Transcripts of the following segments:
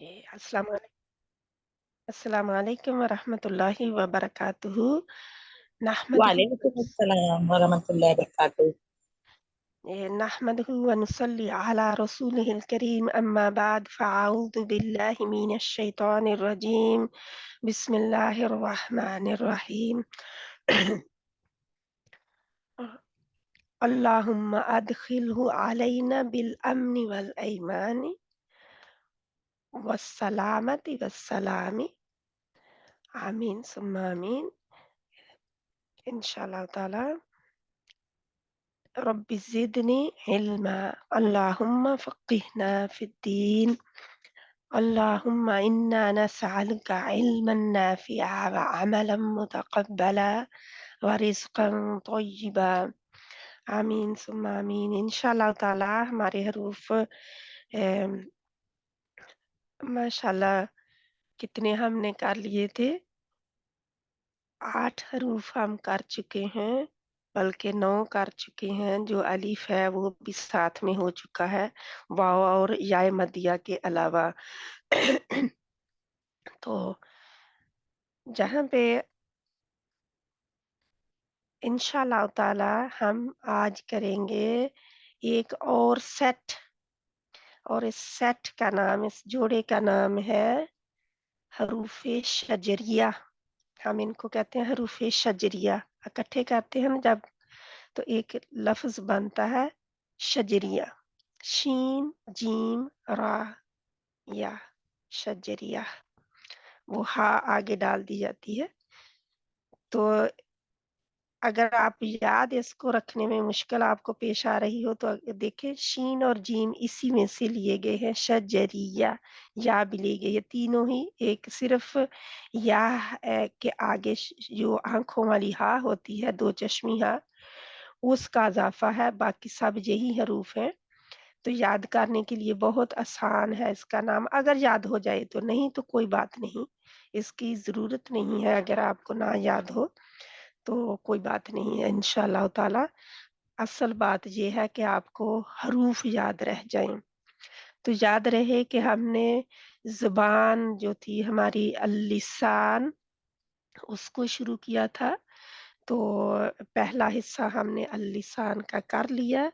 अस्सलामु अलैकुम वरहमतुल्लाहि वबरकातुहू। नहमदुहु वालेकुम अस्सलाम वरहमतुल्लाहि वबरकातुहू। नहमदुहु व नुसल्ली अला रसूलिहिल करीम अम्मा बाद फ़अऊज़ु बिल्लाहि मिनश शैतानिर रजीम। बिस्मिल्लाहिर रहमानिर रहीम। अल्लाहुम्मा अदखिलहु अलैना बिल अम्नि वल ईमानी वस्सलामति वस्सलामी। आमीन सुम्मा आमीन। इंशाअल्लाह ताला। रब्बि ज़िदनी इल्मा। अल्लाहुम्मा फ़क़्हिना फ़िद्दीन। अल्लाहुम्मा इन्ना नसअलुका इल्मन नाफ़िअ व अमलन मुतक़ब्बला व रिज़्क़न तय्यिबा। आमीन सुम्मा आमीन। इंशाअल्लाह ताला हमारे हरूफ माशाअल्लाह कितने हमने कर लिए थे? 8 हरूफ हम कर चुके हैं, बल्कि 9 कर चुके हैं। जो अलिफ है वो भी साथ में हो चुका है, वाव और याए मदिया के अलावा। तो जहाँ पे इंशाअल्लाह ताला हम आज करेंगे एक और सेट, और इस सेट का नाम, इस जोड़े का नाम है हरूफ़े शजरिया। हम इनको कहते हैं हरूफ़े शजरिया। इकट्ठे करते हैं ना जब, तो एक लफ्ज़ बनता है शजरिया। शीन, जीम, रा, या शजरिया। वो हा आगे डाल दी जाती है। तो अगर आप याद इसको रखने में मुश्किल आपको पेश आ रही हो तो देखिए, शीन और जीम इसी में से लिए गए हैं। शजरिया, या भी ली गई है। तीनों ही एक सिर्फ या के आगे जो आंखों वाली हा होती है, दो चश्मी हा, उसका इजाफा है। बाकी सब यही हरूफ हैं। तो याद करने के लिए बहुत आसान है इसका नाम, अगर याद हो जाए तो। नहीं तो कोई बात नहीं, इसकी ज़रूरत नहीं है। अगर आपको ना याद हो तो कोई बात नहीं है इंशाअल्लाह ताला। असल बात ये है कि आपको हरूफ याद रह जाएँ। तो याद रहे कि हमने ज़ुबान जो थी हमारी अल-लिसान, उसको शुरू किया था। तो पहला हिस्सा हमने अल-लिसान का कर लिया।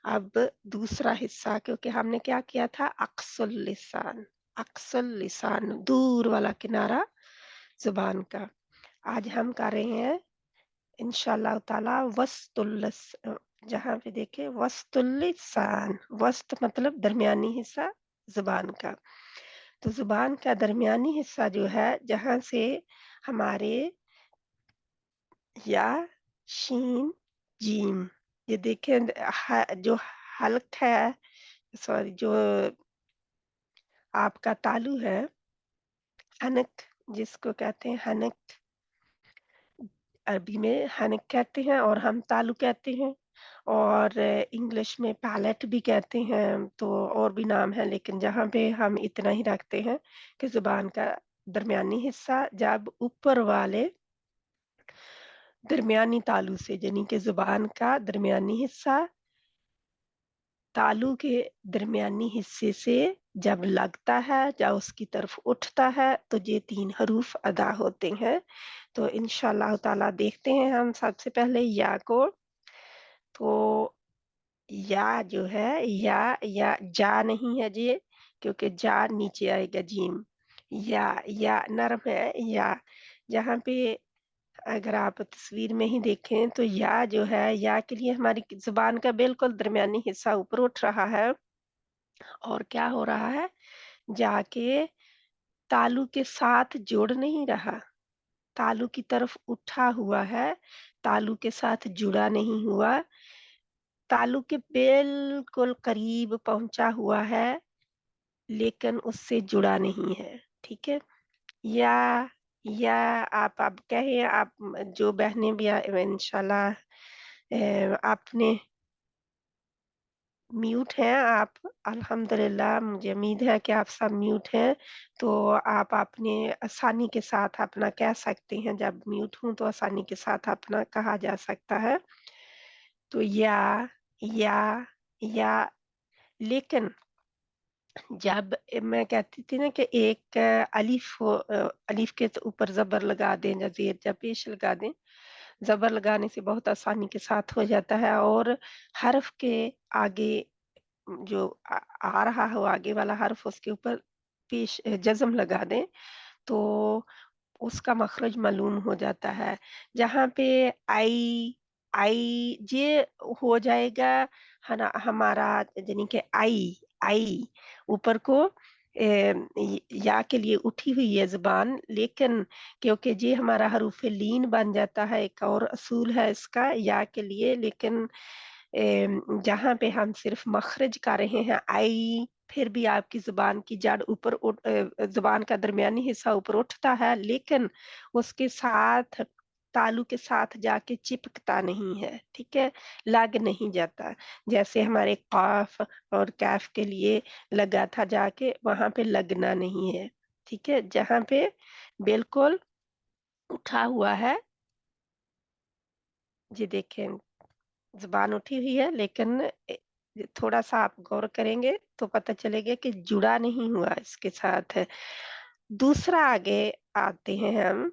अब दूसरा हिस्सा, क्योंकि हमने क्या किया था, अक़्सुल लिसान। अक़्सुल लिसान, दूर वाला किनारा ज़ुबान का। आज हम कर रहे हैं इंशाअल्लाह ताला जहाँ पे देखें वस्तुल लिसान। वस्त मतलब दरमियानी हिस्सा ज़ुबान का। तो ज़ुबान का दरमियानी हिस्सा जो है, जहाँ से हमारे या, शीन, जीम, ये देखें जो हल्क है, सॉरी, जो आपका तालु है, हनक जिसको कहते हैं, हनक अरबी में हनक कहते हैं और हम तालु कहते हैं। और इंग्लिश में पैलेट भी कहते हैं। तो और भी नाम है, लेकिन जहाँ पे हम इतना ही रखते हैं कि ज़ुबान का दरमियानी हिस्सा जब ऊपर वाले दरमियानी तालु से, यानी कि ज़ुबान का दरमियानी हिस्सा तालु के दरमियानी हिस्से से जब लगता है या उसकी तरफ उठता है, तो ये 3 हरूफ अदा होते हैं। तो इंशाअल्लाह ताला देखते हैं हम सबसे पहले या को। तो या जो है, या जा नहीं है ये, क्योंकि जा नीचे आएगा जीम। या नर्म है या। जहाँ पे अगर आप तस्वीर में ही देखें तो या जो है, या के लिए हमारी ज़ुबान का बिल्कुल दरमियानी हिस्सा ऊपर उठ रहा है। और क्या हो रहा है, जाके तालु के साथ जुड़ नहीं रहा, तालु की तरफ उठा हुआ है, तालु के साथ जुड़ा नहीं हुआ, तालु के बिल्कुल करीब पहुँचा हुआ है, लेकिन उससे जुड़ा नहीं है। ठीक है? या या आप अब कहें, आप जो बहनें भी इंशाल्लाह आपने म्यूट हैं आप, अल्हम्दुलिल्लाह, मुझे उम्मीद है कि आप सब म्यूट हैं। तो आप अपने आसानी के साथ अपना कह सकते हैं। जब म्यूट हूँ तो आसानी के साथ अपना कहा जा सकता है। तो या, या, लेकिन जब मैं कहती थी ना कि एक अलिफ के ऊपर ज़बर लगा दें या ज़ेर या पेश लगा दें, ज़बर लगाने से बहुत आसानी के साथ हो जाता है और हर्फ के आगे जो आ रहा हो आगे वाला हर्फ उसके ऊपर जज़म लगा दें, तो उसका मखरज मालूम हो जाता है। जहाँ पे आई आई ये हो जाएगा हमारा यानी कि आई ऊपर को या के लिए उठी हुई है ज़ुबान, लेकिन क्योंकि ये हमारा हरूफ-ए-लीन बन जाता है, एक और असूल है इसका या के लिए, लेकिन जहाँ पे हम सिर्फ़ मखरज कर रहे हैं आई, फिर भी आपकी ज़ुबान की जड़ ऊपर ज़ुबान का दरमियानी हिस्सा ऊपर उठता है, लेकिन उसके साथ तालु के साथ जाके चिपकता नहीं है, ठीक है? लग नहीं जाता। जैसे हमारे क़ाफ़ और कैफ़ के लिए लगा था जाके, वहाँ पे लगना नहीं है, ठीक है? जहाँ पे बिल्कुल उठा हुआ है, जी देखें ज़ुबान उठी हुई है, लेकिन थोड़ा-सा आप गौर करेंगे तो पता चलेगा कि जुड़ा नहीं हुआ इसके साथ। दूसरा आगे आते हैं हम,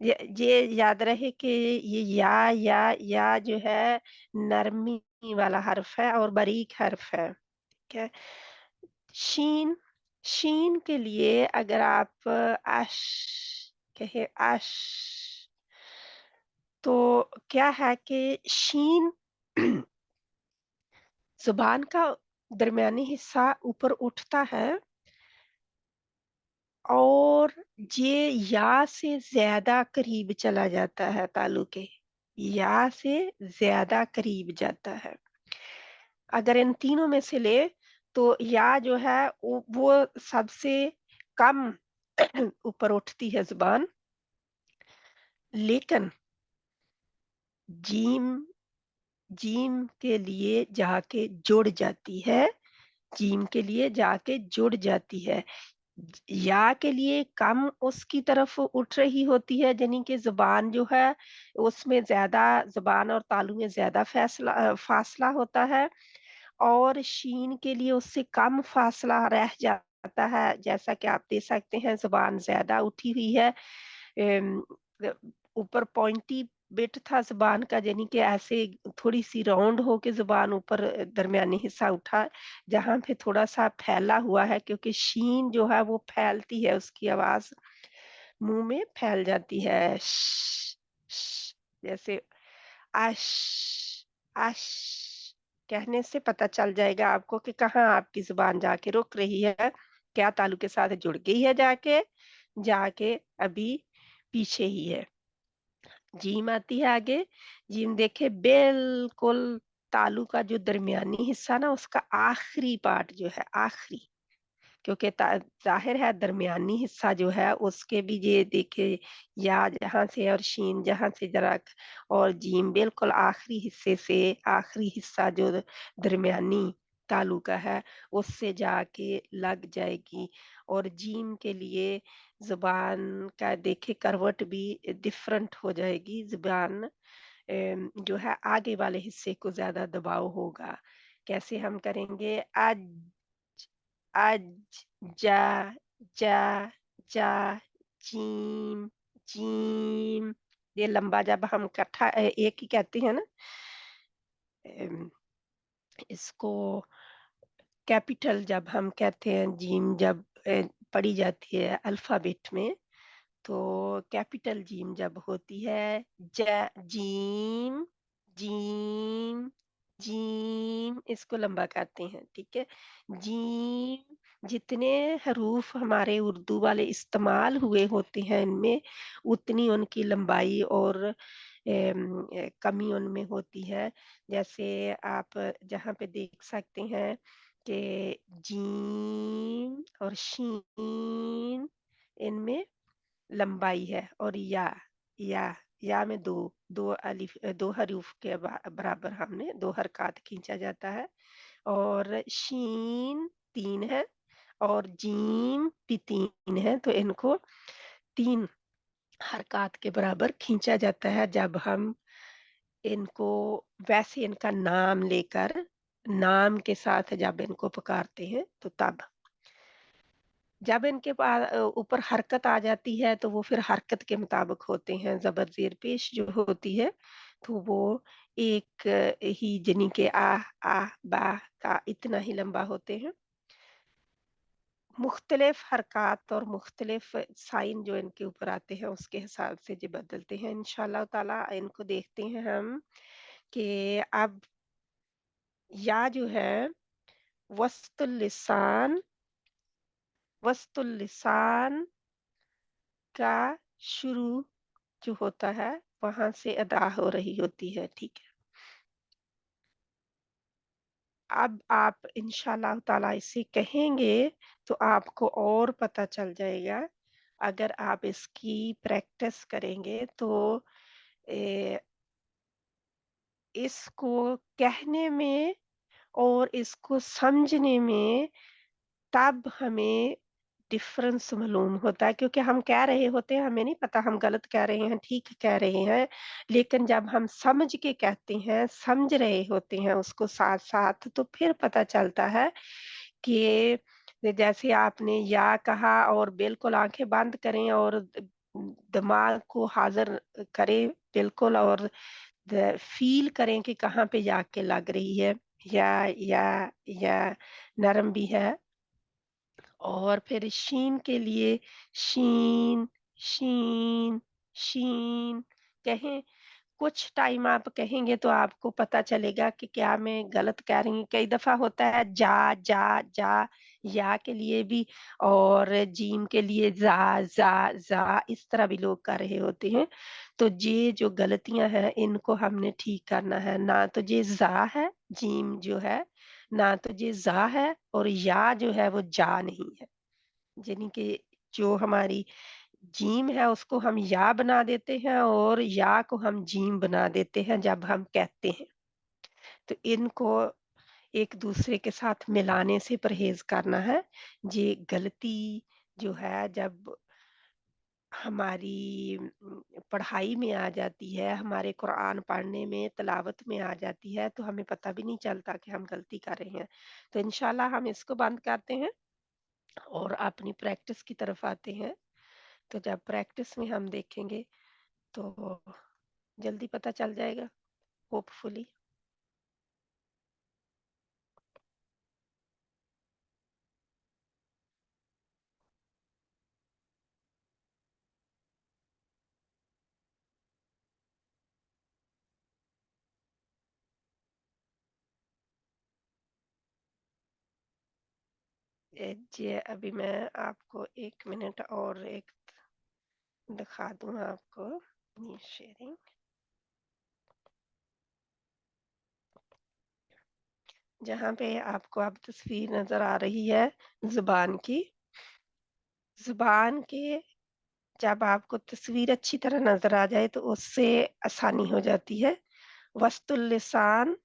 ये याद रहे कि ये या जो है नरमी वाला हर्फ है और बारीक हर्फ है, ठीक है? शीन शीन के लिए अगर आप अश कहें अश, तो क्या है कि शीन ज़ुबान का दरमियानी हिस्सा ऊपर उठता है और ये या से ज़्यादा करीब चला जाता है तालु के, या से ज़्यादा करीब जाता है। अगर इन तीनों में से ले तो या जो है वो सबसे कम ऊपर उठती है ज़ुबान, लेकिन जीम जीम के लिए जाके जुड़ जाती है, जीम के लिए जाके जुड़ जाती है। या के लिए कम उसकी तरफ उठ रही होती है, यानी कि ज़ुबान जो है उसमें ज़्यादा ज़ुबान और तालु में ज़्यादा फ़ासला होता है और शीन के लिए उससे कम फ़ासला रह जाता है। जैसा कि आप देख सकते हैं ज़ुबान ज़्यादा उठी हुई है। अम, अ, ऊपर पॉइंटी बिट था ज़ुबान का, यानी कि ऐसे थोड़ी-सी राउंड होके ज़ुबान ऊपर दरमियानी हिस्सा उठा, जहाँ पे थोड़ा-सा फैला हुआ है क्योंकि शीन जो है वो फैलती है, उसकी आवाज़ मुँह में फैल जाती है। श जैसे अश अश कहने से पता चल जाएगा आपको कि कहाँ आपकी ज़ुबान जाके रुक रही है, क्या तालु के साथ जुड़ गई है जाके, जाके अभी पीछे ही है। जीम आती है आगे, जीम देखिए बिल्कुल तालु का जो दरमियानी हिस्सा ना उसका आखिरी पार्ट जो है आखिरी, क्योंकि ज़ाहिर है दरमियानी हिस्सा जो है उसके भी ये देखिए या जहाँ से और शीन जहाँ से जरा और जीम बिल्कुल आखिरी हिस्से से आखिरी हिस्सा जो दरमियानी तालु का है उससे जाके लग जाएगी और जीम के लिए ज़ुबान का देखिए करवट भी डिफरेंट हो जाएगी। ज़ुबान जो है आगे वाले हिस्से को ज़्यादा दबाव होगा। कैसे हम करेंगे? अज अज, जा, जा, जा, जीम, जीम। ये लंबा जब हम इकट्ठा एक ही कहते हैं ना, अम, इसको कैपिटल जब हम कहते हैं, जीम जब पढ़ी जाती है अल्फ़ाबेट में, तो कैपिटल जीम जब होती है जीम जीम जीम, इसको लंबा करते हैं, ठीक है? जीम जितने हरूफ हमारे उर्दू वाले इस्तेमाल हुए होते हैं इनमें, उतनी उनकी लंबाई और कमी उनमें होती है। जैसे आप जहाँ पे देख सकते हैं कि जीम और शीन, इनमें लंबाई है और या या में 2 हरूफ के बराबर हमने 2 हरकत खींचा जाता है और शीन 3 है और जीम भी 3 है, तो इनको 3 हरकत के बराबर खींचा जाता है जब हम इनको वैसे इनका नाम लेकर नाम के साथ जब इनको पुकारते हैं तो तब। जब इनके ऊपर हरकत आ जाती है तो वो फिर हरकत के मुताबिक होते हैं, ज़बर ज़ेर पेश जो होती है, तो वो एक ही जनी के आह, आह, बाह का इतना ही लंबा होते हैं। मुख्तलिफ हरकत और मुख्तलिफ साइन जो इनके ऊपर आते हैं उसके हिसाब से ये बदलते हैं। इंशाअल्लाह ताला इनको देखते हैं हम कि अब या जो है वस्तुल लिसान वस्तुल लिसान का शुरू जो होता है वहाँ से अदा हो रही होती है, ठीक है। अब आप इंशाअल्लाह ताला इसे कहेंगे तो आपको और पता चल जाएगा। अगर आप इसकी प्रैक्टिस करेंगे तो ए, इसको कहने में और इसको समझने में तब हमें डिफ़रेंस मालूम होता है, क्योंकि हम कह रहे होते हैं, हमें नहीं पता हम गलत कह रहे हैं, ठीक कह रहे हैं। लेकिन जब हम समझ के कहते हैं, समझ रहे होते हैं उसको साथ-साथ, तो फिर पता चलता है कि जैसे आपने या कहा और बिल्कुल आँखें बंद करें और दिमाग को हाज़िर करें बिल्कुल, और फ़ील करें कि कहाँ पे जाके लग रही है। या नरम भी है। और फिर शीन के लिए शीन, शीन, शीन कहें। कुछ टाइम आप कहेंगे तो आपको पता चलेगा कि क्या मैं गलत कह रही हूँ। कई दफ़ा होता है जा, जा, जा, या के लिए भी, और जीम के लिए ज़ा, ज़ा, ज़ा, इस तरह भी लोग कर रहे होते हैं। तो ये जो गलतियाँ हैं इनको हमने ठीक करना है। ना तो ये ज़ा है, जीम जो है, ना तो ये ज़ा है, और या जो है वो जा नहीं है। यानी कि जो हमारी जीम है उसको हम या बना देते हैं और या को हम जीम बना देते हैं जब हम कहते हैं। तो इनको एक दूसरे के साथ मिलाने से परहेज़ करना है। ये गलती जो है जब हमारी पढ़ाई में आ जाती है, हमारे कुरान पढ़ने में, तिलावत में आ जाती है, तो हमें पता भी नहीं चलता कि हम गलती कर रहे हैं। तो इंशाअल्लाह हम इसको बंद करते हैं और अपनी प्रैक्टिस की तरफ आते हैं। तो जब प्रैक्टिस में हम देखेंगे तो जल्दी पता चल जाएगा, होपफुली। जी, अभी मैं आपको 1 मिनट और एक दिखा दूँ आपको ये शेयरिंग। जहाँ पे आपको अब तस्वीर नज़र आ रही है ज़ुबान की। ज़ुबान के जब आपको तस्वीर अच्छी तरह नज़र आ जाए तो उससे आसानी हो जाती है। वस्तुल लिसान,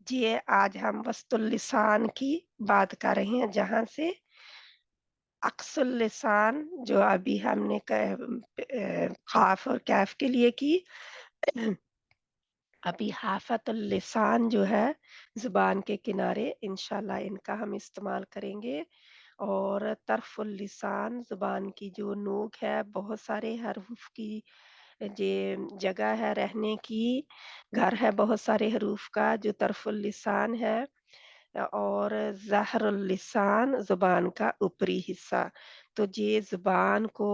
ये आज हम वस्तुल लिसान की बात कर रहे हैं, जहाँ से अक्सुल लिसान जो अभी हमने क़ाफ़ और कैफ़ के लिए की, अभी हाफ़तुल लिसान जो है ज़ुबान के किनारे, इंशाअल्लाह इनका हम इस्तेमाल करेंगे। और तर्फ़ुल लिसान, ज़ुबान की जो नोक है, बहुत सारे हरूफ़ की जे जगह है रहने की, घर है बहुत सारे हरूफ़ का जो तर्फ़ुल लिसान है। और ज़हरुल लिसान, ज़ुबान का ऊपरी हिस्सा। तो ये ज़ुबान को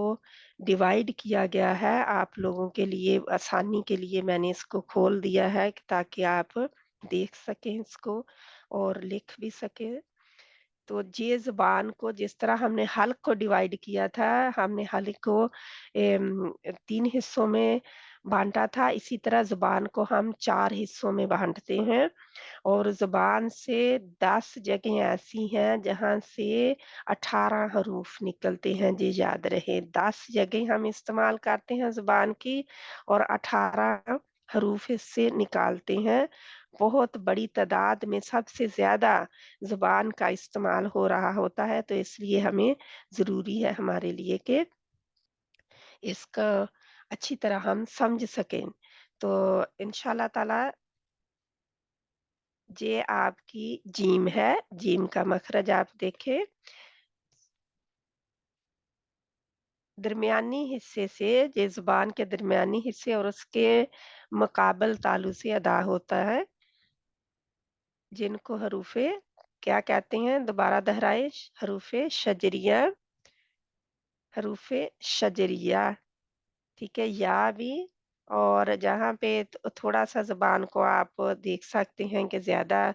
डिवाइड किया गया है आप लोगों के लिए, आसानी के लिए मैंने इसको खोल दिया है ताकि आप देख सकें इसको और लिख भी सकें। तो ये ज़ुबान को जिस तरह हमने हल्क़ को डिवाइड किया था, हमने हल्क़ को 3 हिस्सों में बाँटा था, इसी तरह ज़ुबान को हम 4 हिस्सों में बाँटते हैं। और ज़ुबान से 10 जगह ऐसी हैं जहाँ से 18 हरूफ निकलते हैं, ये याद रहे। 10 जगह हम इस्तेमाल करते हैं ज़ुबान की और 18 हरूफ इससे निकालते हैं। बहुत बड़ी तादाद में सबसे ज़्यादा ज़ुबान का इस्तेमाल हो रहा होता है, तो इसलिए हमें ज़रूरी है हमारे लिए कि इसका अच्छी तरह हम समझ सकें। तो इंशाअल्लाह ताला ये आपकी जीम है, जीम का मखरज आप देखें। दरमियानी हिस्से से, ये ज़ुबान के दरमियानी हिस्से और उसके मुकाबल तालु से अदा होता है, जिनको हरूफ़े क्या कहते हैं? दोबारा दोहराए, हरूफ़े शजरिया, हरूफ़े शजरिया, ठीक है? या भी, और जहाँ पे थोड़ा-सा ज़ुबान को आप देख सकते हैं कि ज़्यादा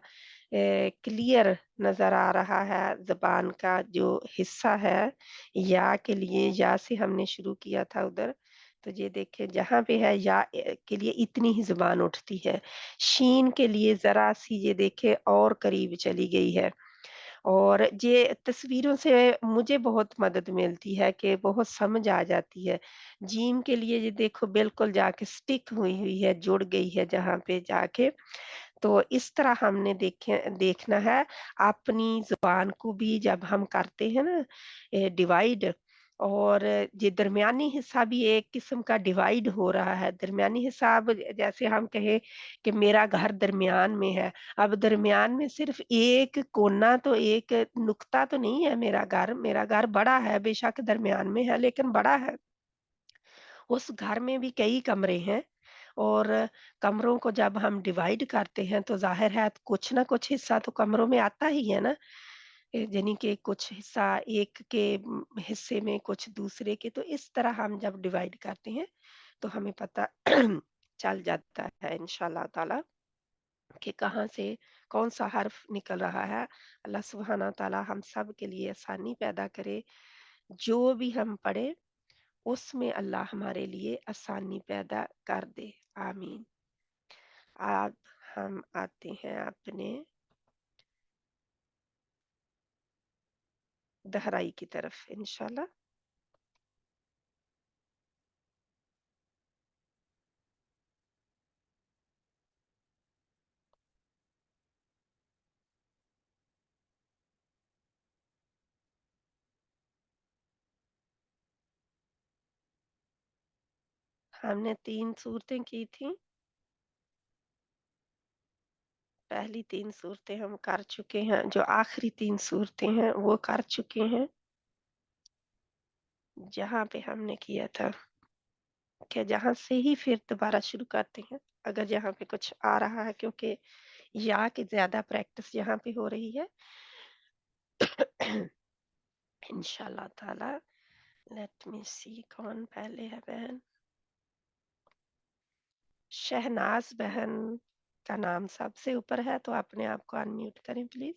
क्लियर नज़र आ रहा है, ज़ुबान का जो हिस्सा है, या के लिए या से हमने शुरू किया था उधर, तो ये देखिए जहाँ पे है या के लिए इतनी ही ज़ुबान उठती है। शीन के लिए ज़रा-सी ये देखिए और करीब चली गई है। और ये तस्वीरों से मुझे बहुत मदद मिलती है कि बहुत समझ आ जाती है। जीम के लिए ये देखो बिल्कुल जाके स्टिक हुई हुई है, जुड़ गई है जहाँ पे जाके। तो इस तरह हमने देखना है अपनी ज़ुबान को भी जब हम करते हैं ना डिवाइड, और ये दरमियानी हिस्सा भी एक किस्म का डिवाइड हो रहा है। दरमियानी हिस्सा अब जैसे हम कहें कि मेरा घर दरमियान में है, अब दरमियान में सिर्फ़ एक कोना तो एक नुक्ता तो नहीं है मेरा घर बड़ा है, बेशक दरमियान में है लेकिन बड़ा है। उस घर में भी कई कमरे हैं, और कमरों को जब हम डिवाइड करते हैं तो ज़ाहिर है कुछ ना कुछ हिस्सा तो कमरों में आता ही है ना। यानी कि कुछ हिस्सा एक के हिस्से में कुछ दूसरे के, तो इस तरह हम जब डिवाइड करते हैं तो हमें पता चल जाता है इंशाअल्लाह ताला कि कहाँ से कौन-सा हर्फ निकल रहा है। अल्लाह सुब्हाना ताला हम सब के लिए आसानी पैदा करे। जो भी हम पढ़े उसमें अल्लाह हमारे लिए आसानी पैदा कर दे। आमीन। अब हम आते हैं अपने दोहराई की तरफ इंशाल्लाह। हमने 3 सूरतें की थी। पहली 3 सूरतें हम कर चुके हैं, जो आखिरी 3 सूरतें हैं वो कर चुके हैं। जहाँ पे हमने किया था कि जहाँ से ही फिर दोबारा शुरू करते हैं। अगर यहाँ पे कुछ आ रहा है क्योंकि या की ज़्यादा प्रैक्टिस यहाँ पे हो रही है। इंशाल्लाह ताला। लेट मी सी कौन पहले है बहन? शहनाज बहन का नाम सबसे ऊपर है, तो अपने आप को अनम्यूट करें प्लीज।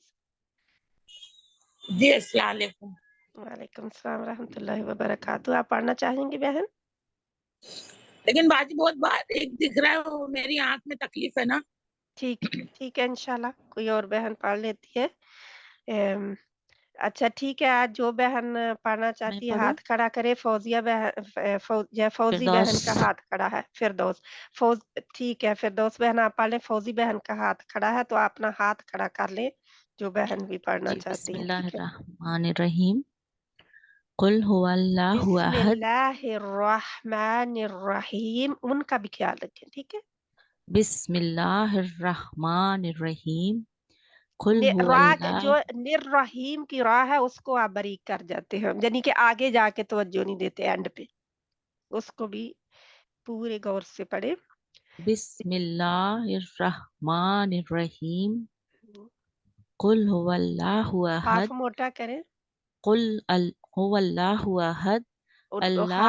जी अस्सलाम वालेकुम। वालेकुम सलाम रहमतुल्लाहि व बरकातहू। आप पढ़ना चाहेंगी बहन? लेकिन बाजी बहुत बारीक दिख रहा है, वो मेरी आंख में तकलीफ है ना। ठीक ठीक है इंशाल्लाह कोई और बहन पढ़ लेती है। अम, अच्छा ठीक है, आज जो बहन पढ़ना मैं चाहती है पढ़ूं? हाथ खड़ा करे। फौजिया बहन फौजी फिरदौस। बहन का हाथ खड़ा है। फिरदौस फौज ठीक है, फिरदौस बहन आप पढ़ लें। फौजी बहन का हाथ खड़ा है तो अपना हाथ खड़ा कर लें, जो बहन भी पढ़ना जी, चाहती हैं, ठीक है। बिस्मिल्लाहिर्रहमानिर्रहीम। कुल हुवल्लाहु अहद। बिस्मिल्लाहिर्रहमानिर्रहीम, उनका भी ख्याल रखें, ठीक है। बिस्मिल्लाहिर्रहमानिर्रहीम। कुल हुवल्लाह। जो निर्रहीम की रा है उसको आप बारीक कर जाते हैं, यानी कि आगे जाके तवज्जो नहीं देते एंड पे, उसको भी पूरे गौर से पढ़े। बिस्मिल्लाहिर्रहमानिर्रहीम। कुल हुवल्लाहु काफ अहद। मोटा करें। कुल हुवल्लाहु अहद। और अल्लाहु समद।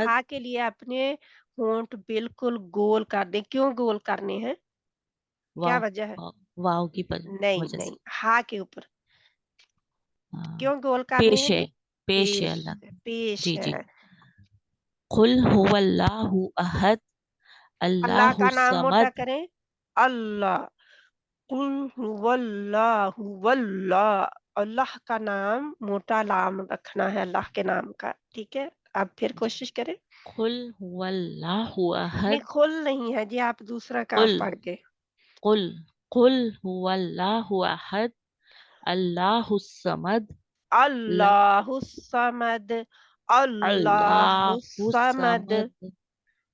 हा के लिए अपने होंठ बिल्कुल गोल कर दें। क्यों गोल करने हैं? क्या वाव। वजह है? वाव की नहीं वजह से। नहीं, हा के ऊपर हाँ, क्यों गोल करने पेश हैं है। जी? पेश है पेश अल्लाह। पेश जी जी। है। कुल हुवल्लाहु अहद। अल्लाह अल्लाहु का नाम मोटा समद। करें। अल्लाह। कुल हुवल्लाहु वल्लाह। अल्लाह का नाम मोटा लाम रखना है अल्लाह के नाम का, ठीक है। अब फिर जी। कोशिश करें। कुल हुवल्लाहु नहीं अहद। खुल नहीं है जी, आप दूसरा कुल काफ पढ़ गए। कुल कुल हुवल्लाहु अहद। अल्लाहु समद। lam अल्लाहु समद। अल्लाहु Allahu Samad. samad.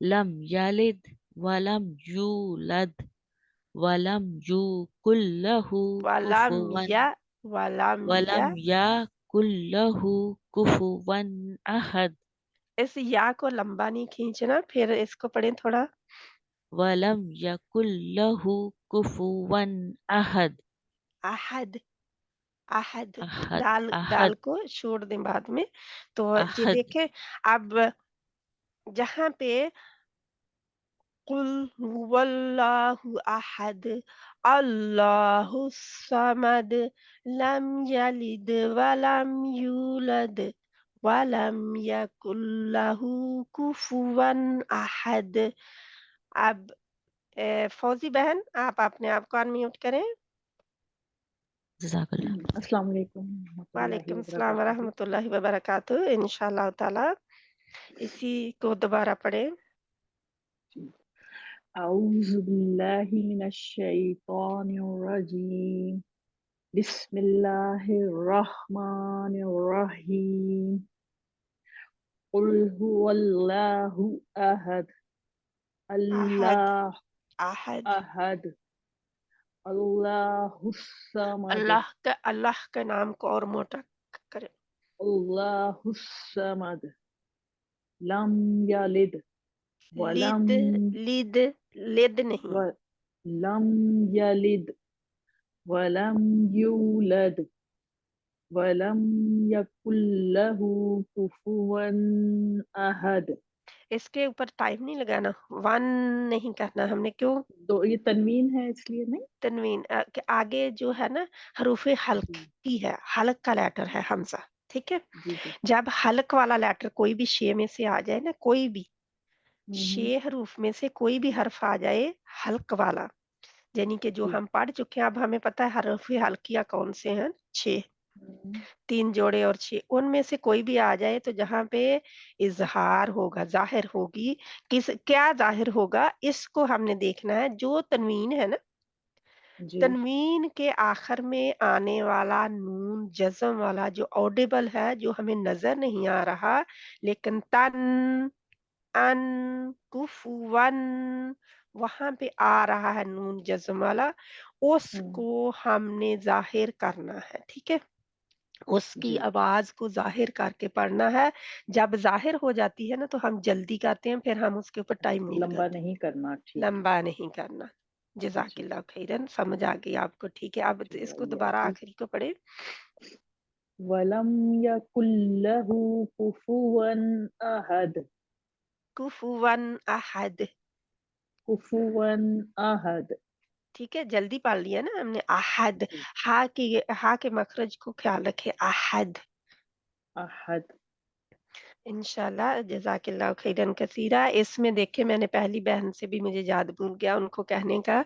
Lam yalid walam yulad walam yukullahu वलम या kufuwan वलम या walam yakullahu kufuwan ahad. इस या को लंबा नहीं खींचना, फिर इसको पढ़ें थोड़ा। वलम यकुल लहु कुफुवन अहद। अहद, अहद, अहद दाल अहद को छोड़ दें बाद में। तो ये अहद। देखें, अब जहाँ पे कुल हुवल्लाहु अहद, अल्लाहु समद, लम यलिद वलम यूलद वलम यकुल लहु कुफुवन अहद। अब फौजी बहन, आप अपने आप को अनम्यूट करें। जज़ाकल्लाह। अस्सलाम वालेकुम रहमतुल्लाहि वालेकुम व अस्सलाम व बरकातुहू। रहमतुल्लाहि व बरकातुहू। इंशाअल्लाह ताला इसी को दोबारा पढ़ें। औज़ु बिल्लाहि मिनश शैतानिर रजीम। बिस्मिल्लाहिर रहमानिर रहीम। कुल हुवल्लाहु अहद, अहद, अल्लाह अहद। अहद, अल्लाहुस समद, अल्लाह के नाम को और मोटा करें। अल्लाहुस समद, लम यलिद वलम लिद, लिद, लिद नहीं। व लम यलिद वलम यूलद वलम यकुल्लहु कुफुवन अहद। इसके ऊपर टाइम नहीं लगाना, वन नहीं कहना हमने। क्यों? तो ये तनवीन है इसलिए नहीं। तनवीन के आगे जो है ना, हरूफे हल्की है, हलक का लेटर है हमजा, ठीक है। जी जी। जब हलक वाला लेटर कोई भी शे में से आ जाए ना, कोई भी हम्म, शे हरूफ में से कोई भी हर्फ आ जाए हल्क वाला, यानी कि जो जी। हम पढ़ चुके हैं, अब हमें पता है हरफ हल्कियां कौन से हैं, 6, हम्म, 3 जोड़े और 6, उनमें से कोई भी आ जाए तो जहां पे इजहार होगा, जाहिर होगी, किस क्या जाहिर होगा, इसको हमने देखना है। जो तनवीन है ना, जी। तनवीन के आखिर में आने वाला नून जज़म वाला जो ऑडिबल है, जो हमें नजर नहीं आ रहा, लेकिन तन, अन, कुफुवन, वहां पे आ रहा है नून जज़म वाला, उसको हमने जाहिर करना है, ठीक है। उसकी जी। आवाज को जाहिर करके पढ़ना है। जब जाहिर हो जाती है ना, तो हम जल्दी करते हैं, फिर हम उसके ऊपर टाइम उसको नहीं लंबा लगाते। नहीं करना, ठीक है। लंबा नहीं करना। जी जज़ाकिल्लाह खैरन, समझ आ गई आपको, ठीक है। अब जी। इसको दोबारा जी। आखिरी को पढ़े। वलम यकुल्लहु कुफुवन अहद, कुफुवन अहद, कुफुवन अहद। ठीक है, जल्दी पढ़ लिया ना हमने। अहद, जी। हा के मखरज को ख्याल रखे, अहद। अहद। इंशाल्लाह, जज़ाकिल्लाह खैरन कसीरा। इसमें देखे, मैंने पहली बहन से भी मुझे याद भूल गया उनको कहने का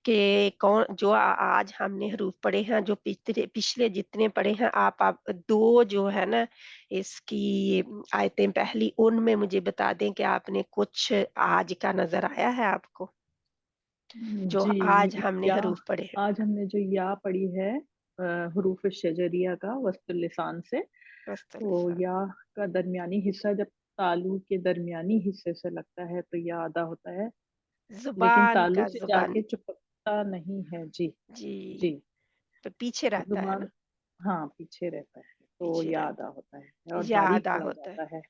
कि कौन जो आज हमने हरूफ पढ़े हैं, जो पिछले जितने पढ़े हैं, आप 2 जो है ना इसकी आयतें पहली, उनमें मुझे बता दें कि आपने कुछ आज का नजर आया है आपको, जो आज जी। हमने या हरूफ पढ़े हैं। आज हमने जो या पढ़ी है हरूफ शजरिया का वस्तुल लिसान से, तो मुस्तलिफा, या का दरमियानी हिस्सा जब तालु के दरमियानी हिस्से से लगता है तो या अदा होता है, लेकिन जुबान तालु का से जुबान, जाके चिपकता नहीं है। जी जी, जी। तो पीछे रहता है जुबान, ना, हाँ, पीछे रहता है तो पीछे या रहता अदा होता है और है, या बारीक अदा पढ़ा होता है। जाता है।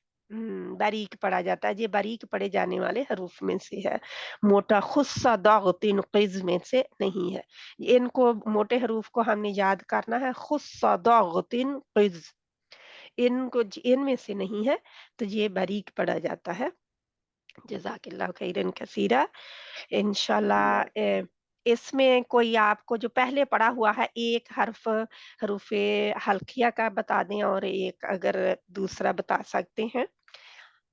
बारीक पढ़ा जाता है। ये बारीक पढ़े जाने वाले हरूफ में से है, मोटा खुस्सा दागतिन क़िज़ में से नहीं है। इनको मोटे हरूफ को हमने याद करना है, खुस्सा दागतिन क़िज़, इनको इनमें से नहीं है, तो ये बारीक पढ़ा जाता है। जज़ाकिल्लाह खैरन कसीरा। इंशाल्लाह इसमें कोई आपको जो पहले पढ़ा हुआ है, एक हर्फ हरूफे हल्किया का बता दें, और एक अगर दूसरा बता सकते हैं,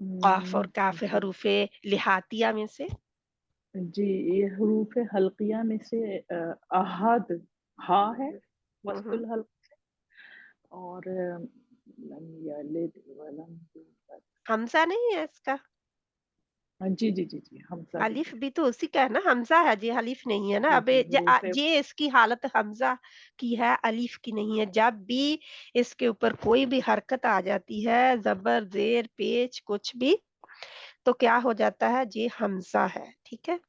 क़ाफ और काफ जी हरूफे लिहातिया में से। जी। ये हरूफ हल्किया में से अहद हा है, हुँ, हुँ। वस्तुल हल्क, और लम यलिद वलम यूलद। हमज़ा नहीं है इसका? जी जी जी जी, हमजा भी अलिफ है। भी तो उसी का है ना, हमज़ा है जी, अलिफ नहीं है ना। जी अब जी। हरूफ ये इसकी हालत हमज़ा की है, अलिफ की नहीं है। जब भी इसके ऊपर कोई भी हरकत आ जाती है, ज़बर, ज़ेर, पेच, कुछ भी, तो क्या हो जाता है, ये हमज़ा है, ठीक है?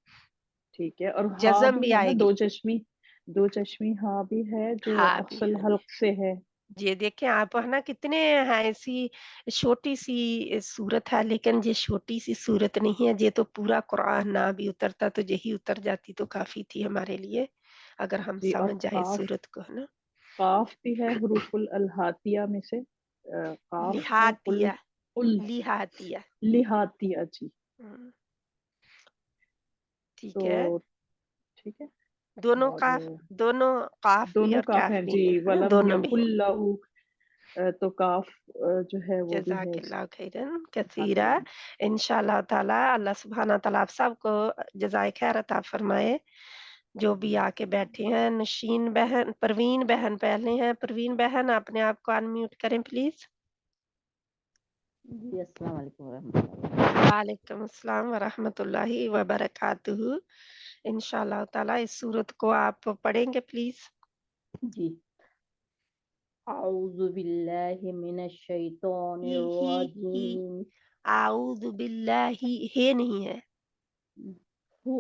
ठीक है। और हा जज़म भी भी है ना, आएगी। दो चश्मी, दो चश्मी हा भी है जो हाँ भी असल है, हल्क से है। ये देखें आप है ना कितने हैं, ऐसी छोटी सी सूरत है, लेकिन ये छोटी सी सूरत नहीं है, ये तो पूरा कुरान ना भी उतरता तो यही उतर जाती तो काफी थी हमारे लिए, अगर हम जी। और समझ जाए इस सूरत को, है ना। काफ भी है हुरूफुल अल्हातिया में से, काफ है, कुल लिहातिया, कुल लिहातिया। लिहातिया जी। हम्म, ठीक है। तो ठीक है। दोनों और का, दोनों काफ भी दोनों और काफ काफ हैं भी जी। हैं, है ना, वलम दोनों भी हैं। यकुल्लहु, तो काफ जो है वो भी है जज़ाकिल्लाह खैरन कसीरा। हातिया में। इंशाअल्लाह ताला अल्लाह सुब्हाना ताला आप सबको जज़ाए खैर अता फरमाए। जो भी आके बैठे हैं, नशीन बहन, परवीन बहन पहले हैं। परवीन बहन अपने आप को अनम्यूट करें प्लीज़। जी अस्सलाम वालेकुम रहमतुल्लाहि। वालेकुम अस्सलाम व रहमतुल्लाहि व बरकातुहू। इंशाअल्लाह ताला इस सूरत को आप पढ़ेंगे प्लीज़। जी। अऊज़ु बिल्लाहि मिनश शैतानिर ही रजीम। आऊज़ु बिल्लाहि, हे नहीं है, हु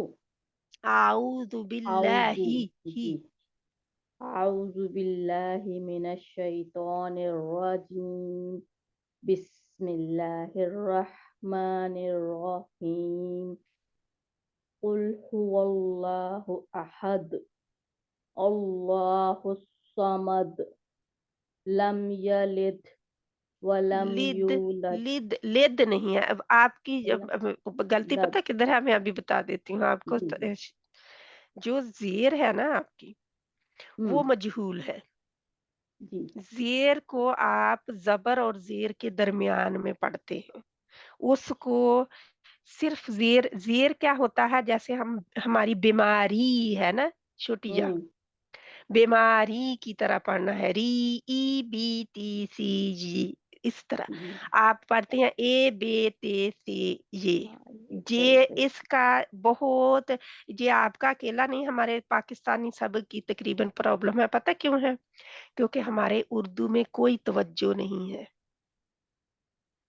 आऊज़ु अऊज़ु बिल्लाहि ही। जी। अऊज़ु बिल्लाहि मिनश शैतानिर रजीम। बिस्मिल्लाहिर रहमानिर रहीम। कुल हुवल्लाहु अहद, अल्लाहुस समद, लम यलिद वलम लिद, यूलद लिद नहीं है। अब आपकी वलम गलती लद। पता किधर है, मैं अभी बता देती हूँ आपको। जी जी। जो ज़ेर है ना आपकी, वो हम्म। मजहूल है। जी। ज़ेर को आप ज़बर और ज़ेर के दरमियान में पढ़ते हैं। उसको सिर्फ ज़ेर, ज़ेर क्या होता है, जैसे हम हमारी बीमारी है ना, छोटी जा, हम्म। बीमारी की तरह पढ़ना है। री, ई बी टी सी जी, इस तरह जी। आप पढ़ते हैं। ए बे ते से ये, हाँ ये सही ये सही। इसका बहुत, ये आपका अकेला नहीं, हमारे पाकिस्तानी सब की तकरीबन प्रॉब्लम है। पता क्यों है? क्योंकि हमारे उर्दू में कोई तवज्जो नहीं है।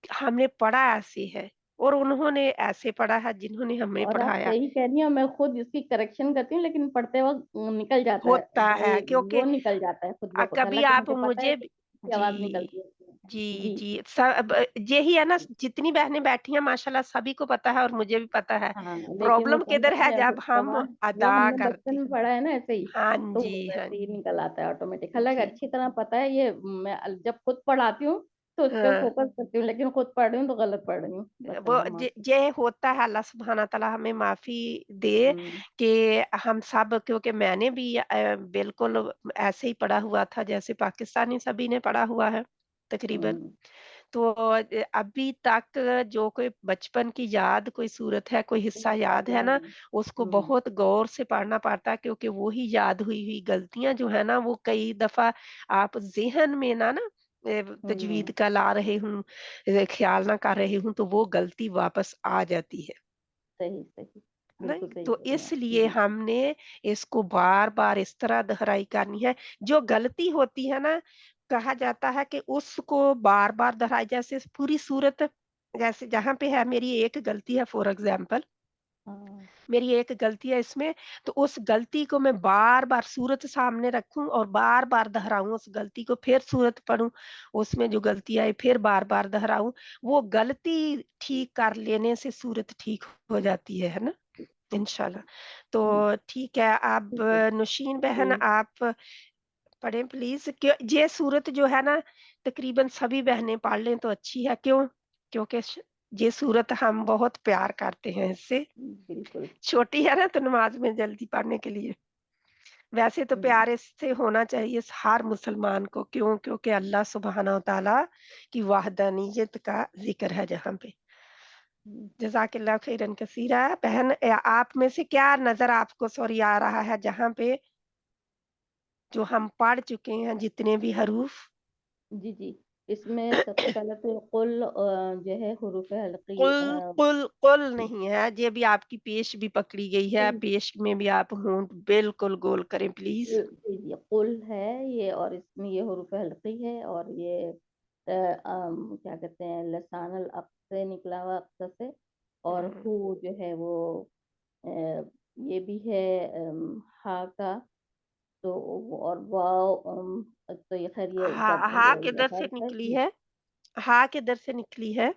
हमने पढ़ा ऐसे है और उन्होंने ऐसे पढ़ा है जिन्होंने हमें और आप पढ़ाया। सही कह रही हैं, मैं खुद इसकी करेक्शन करती हूँ, लेकिन पढ़ते वक्त निकल जाता है होता है वो क्योंकि निकल जाता है खुद ब खुद, कभी हालांकि आप मुझे पता है मुझे कि इसकी आवाज जी, निकलती है इसमें। जी, जी। जी, सब यही है ना, जितनी बहनें बैठी हैं माशाल्लाह सभी को पता है और मुझे भी पता है। हाँ लेकिन वो प्रॉब्लम किधर है? समझ जब हम सवाल वो अदा हमने बचपन करते में हैं। पढ़ा है ना ऐसे ही, हाँ तो जी, वो हाँ वैसे ही जी, निकल आता है ऑटोमेटिक। हालांकि जी। अच्छी तरह पता है ये, मैं जब खुद पढ़ाती हूँ तो उस पर हाँ। फोकस करती हूँ, लेकिन खुद पढ़ रही हूँ तो गलत पढ़ रही हूँ, बस वो अल्लाह माफ। ये होता है, अल्लाह सुब्हाना तआला हमें माफ़ी दे हम्म। कि हम सब, क्योंकि मैंने भी बिल्कुल ऐसे ही पढ़ा हुआ था जैसे पाकिस्तानी सभी ने पढ़ा हुआ है तकरीबन। हम्म। तो अभी तक जो कोई बचपन की याद कोई सूरत है, कोई हिस्सा याद है इंशाअल्लाह। ना, उसको बहुत गौर से पढ़ना पड़ता है, क्योंकि वो ही याद हुई हुई गलतियाँ जो है ना, वो कई दफ़ा आप ज़ेहन में ना हम्म। तजवीद का ला रहे हूँ, ख्याल ना कर रही हूँ, तो वो गलती वापस आ जाती है। सही सही। नहीं, बिल्कुल सही तो कह रही हैं आप। इसलिए जी। हमने इसको बार-बार इस तरह दोहराई करनी है। जो गलती होती है ना, कहा जाता है कि उसको बार-बार दोहराई, जैसे पूरी सूरत, जैसे जहाँ पे है मेरी एक गलती है फॉर एग्ज़ाम्पल, हाँ। मेरी एक गलती है इसमें, तो उस गलती को मैं बार-बार सूरत सामने रखूँ और बार-बार दोहराऊँ उस गलती को, फिर सूरत पढ़ूँ, उसमें जो गलती आई फिर बार-बार दोहराऊँ। वो गलती ठीक कर लेने से सूरत ठीक हो जाती है ना? इंशाल्लाह। हम्म। तो ठीक है, अब ठीक है नौशीन जी। बहन आप पढ़ें प्लीज़। ये सूरत जो है ना, तकरीबन सभी बहनें पढ़ लें तो अच्छी है। क्यों? क्योंकि ये सूरत हम बहुत प्यार करते हैं इससे। बिल्कुल। छोटी है ना, तो नमाज़ में जल्दी पढ़ने के लिए। वैसे तो हम्म। प्यार इससे होना चाहिए हर मुसलमान को। क्यों? क्योंकि अल्लाह सुब्हाना व तआला की वहदानियत का ज़िक्र है जहाँ पे। हम्म। जज़ाकिल्लाह खैरन कसीरा। बहन आप में से क्या नज़र आपको सॉरी आ रहा है जहाँ पे जो हम पढ़ चुके हैं जितने भी हरूफ? जी जी। इसमें सबसे पहले तो कुल जो है हुरूफ हल्की कुल, कुल, कुल नहीं है, ये भी आपकी पेश भी पकड़ी गई है, कुल। पेश में भी आप होंठ बिल्कुल गोल करें प्लीज़। जी जी, कुल है ये, और इसमें ये हुरूफ हल्की है, और ये क्या कहते हैं, लसानल अक़ से निकला हुआ, अक़सा से। और हुँ, हु जो है वो अ, ये भी है हा का, تو اور واو تو یہ خیر یہ جب ہا یہ کدھر سے حرف ہے نکلی جی، ہے؟ ہا کدھر سے نکلی ہے؟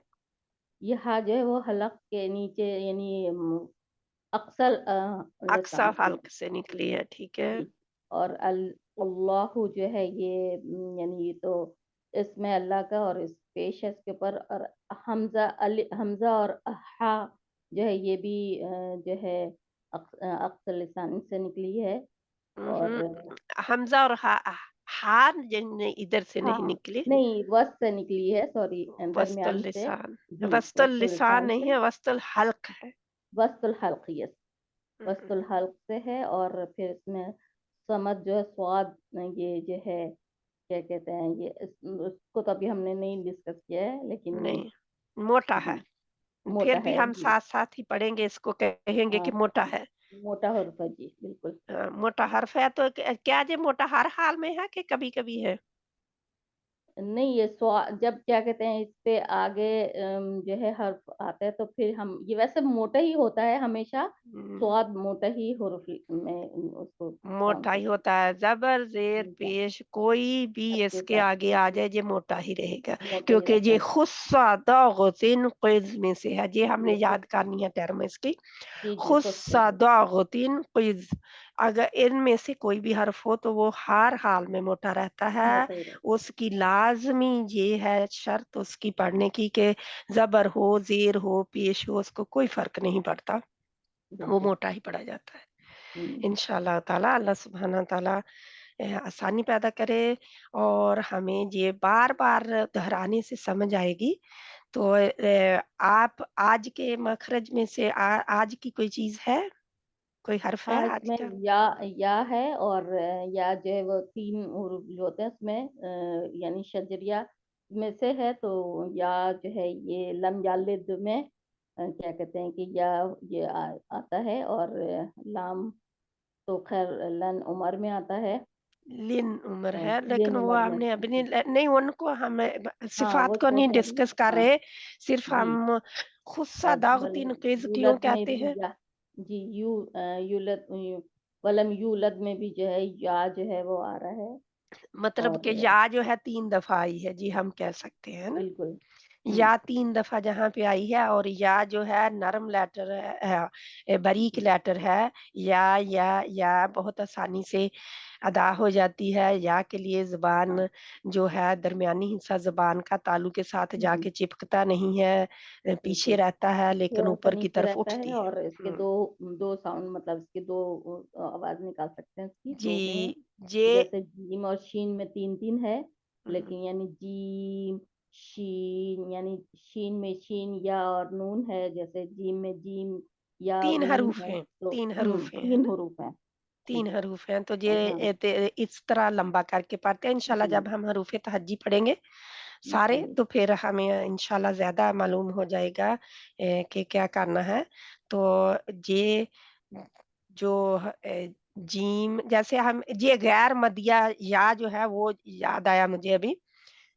یہ ہا جو ہے وہ حلق کے نیچے یعنی اقصل اقصا لسان سے حلق سے نکلی ہے، ٹھیک ہے۔ جی، اور اللہ جو ہے یہ یعنی یہ تو اس میں اللہ کا، اور اس پیش ہے اس کے اوپر، اور حمزہ اور ہا جو ہے یہ بھی جو ہے اقصل لسان سے نکلی ہے، اور حمزہ اور ہا ادھر سے ہاں نہیں نکلی، نہیں وسط سے نکلی ہے، سوری وسط درمیان سے، اللسان، جی وسط وسط اللسان اللسان نہیں سے، ہے، وسط الحلق ہے۔ وسط الحلق، یس وسط الحلق سے ہے، اور پھر اس میں سمت جو ہے سواد، یہ جو ہے کیا کہتے ہیں یہ اس کو تو ابھی ہم نے نہیں ڈسکس کیا ہے، لیکن نہیں، موٹا ہے، جی پھر موٹا بھی ہے ہم جی، ساتھ ساتھ ہی پڑھیں گے، اس کو کہیں گے ہاں کہ موٹا ہے۔ موٹا حرف ہے جی بالکل۔ موٹا حرف ہے، تو کیا یہ موٹا ہر حال میں ہے کہ کبھی کبھی ہے؟ نہیں یہ جب کیا کہتے ہیں اس پہ آگے جو ہے حرف آتا ہے تو پھر ہم یہ ویسے موٹا ہی ہوتا ہے ہمیشہ، سواد موٹا ہی حرف میں اس کو کاؤنٹ موٹا ہی کرتے ہوتا ہے، زبر زیر ہیں، پیش کوئی بھی سب اس کے کے ساتھ آگے آ جائے یہ موٹا ہی رہے گا، موٹا ہی کیونکہ رہتا یہ ہے خصہ داغتین قز میں سے ہے، یہ ہم نے یہ خود یاد کرنی ہے ٹرم اس کی، جی جی خود خصہ داغتین قز، اگر ان میں سے کوئی بھی حرف ہو تو وہ ہر حال میں موٹا رہتا ہے۔ موٹا ہی رہتا اس کی لازمی یہ ہے شرط اس کی پڑھنے کی کہ زبر ہو زیر ہو پیش ہو، اس کو کوئی فرق نہیں پڑتا، ہے وہ بالکل۔ موٹا ہی پڑا جاتا ہے۔ ہوں، انشاءاللہ تعالی اللہ سبحانہ تعالی آسانی پیدا کرے، اور ہمیں یہ بار بار دہرانے سے سمجھ آئے گی۔ تو آپ آج کے مخرج میں سے آج کی کوئی چیز ہے، کوئی حرف ہے ہاں اس آج میں کا؟ یا ہے، اور یا جو ہے وہ 3 حروف جو ہوتے ہیں اس میں یعنی شجریہ میں سے ہے، تو یا جو ہے یہ لم یلد میں کیا کہتے ہیں کہ یا یہ آتا ہے، اور لام تو خیر لن عمر میں آتا ہے، لن عمر ہے، لیکن لن وہ عمر ہم میں نے ابھی نہیں ان کو ہم ہاں وہ صفات کو نہیں چھوٹے ہیں ڈسکس کر ہاں رہے، صرف جی، ہم خصہ اب داغتین قیز کیوں یولد میں کہتے بھی ہیں؟ یا جی یولد ولم یولد میں بھی جو ہے یا جو ہے وہ آ رہا ہے، مطلب اور کہ یا جو ہے 3 دفعہ آئی ہے، جی ہم کہہ سکتے ہیں نا، بالکل یا 3 دفعہ جہاں پہ آئی ہے، اور یا جو ہے نرم لیٹر ہے، باریک لیٹر ہے، یا بہت آسانی سے ادا ہو جاتی ہے، یا کے لیے زبان ہاں جو ہے درمیانی حصہ زبان کا تالو کے ساتھ جا جی کے چپکتا نہیں ہے، پیچھے بالکل رہتا ہے لیکن تھوڑا سا اوپر کی نیچے طرف رہتا ہے، اٹھتی اور اس کے ہے۔ دو ساؤنڈ مطلب اس کے دو آواز نکال سکتے ہیں، اس کی جی 2 ہیں، یہ جیسے جیم اور شین میں 3 ہے، لیکن یعنی جیم شین یعنی شین میں شین یا اور نون ہے، جیسے جیم میں جیم یا اور 3 نون حروف ہے، ہیں، تو 3 حروف ہیں، ہے 3 نا؟ حروف ہیں 3 جی، حروف ہیں، تو ہاں یہ اس طرح لمبا کر کے پڑھتے ہیں، انشاءاللہ جی جب ہم حروف تہجی پڑھیں گے سارے انشاءاللہ تو پھر ہمیں انشاءاللہ زیادہ معلوم ہو جائے گا کہ کیا کرنا ہے۔ تو یہ جو جیم جیسے ہم یہ غیر مدیہ یا جو ہے وہ یاد آیا مجھے ابھی،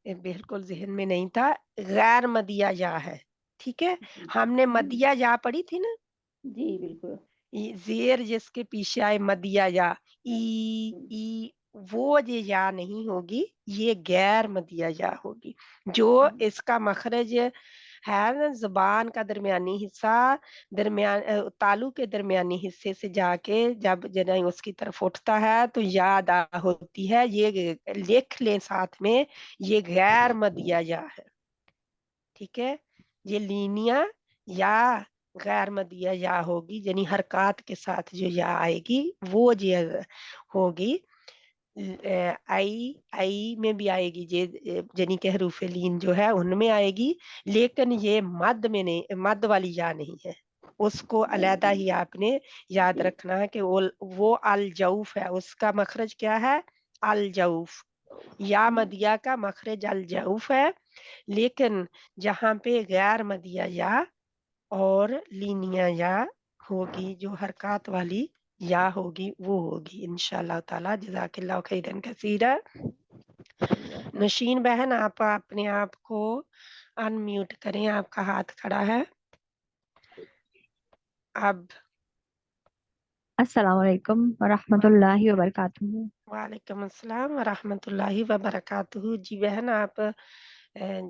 بالکل ذہن میں نہیں تھا، غیر مدیہ یا ہے، ٹھیک ہے، جی ہم نے مدیہ یا پڑھی تھی نا، جی بالکل زیر جس کے پیچھے آئے مدیہ یا ای وہ یہ یا نہیں ہوگی، یہ غیر مدیہ یا ہوگی، جو اس کا مخرج ہے نا زبان کا درمیانی حصہ، تالو کے درمیانی حصے سے جا کے جب جنہیں اس کی طرف اٹھتا ہے تو یا ادا ہوتی ہے، یہ لکھ لیں ساتھ میں، یہ غیر مدیہ یا ہے، ٹھیک ہے، یہ لینیا یا غیر مدیہ یا ہوگی، یعنی حرکات کے ساتھ جو یا آئے گی وہ یہ ہوگی، آئی میں بھی آئے گی، یعنی کہ حروف لین جو ہے ان میں آئے گی، لیکن یہ مد میں نہیں، مد والی یا نہیں ہے، اس کو علیحدہ ہی آپ نے یاد جی رکھنا ہے کہ وہ الجوف ہے، اس کا مخرج کیا ہے؟ الجوف، یا مدیہ کا مخرج الجوف ہے، لیکن جہاں پہ غیر مدیہ یا اور لینیا یا ہوگی، جو حرکات والی یا ہوگی وہ ہوگی انشاءاللہ تعالی۔ جزاک اللہ خیرا کثیرا۔ نشین بہن آپ اپنے آپ کو ان میوٹ کریں، آپ کا ہاتھ کھڑا ہے اب۔ السلام علیکم ورحمۃ اللہ وبرکاتہ۔ وعلیکم السلام ورحمۃ اللہ وبرکاتہ۔ جی بہن آپ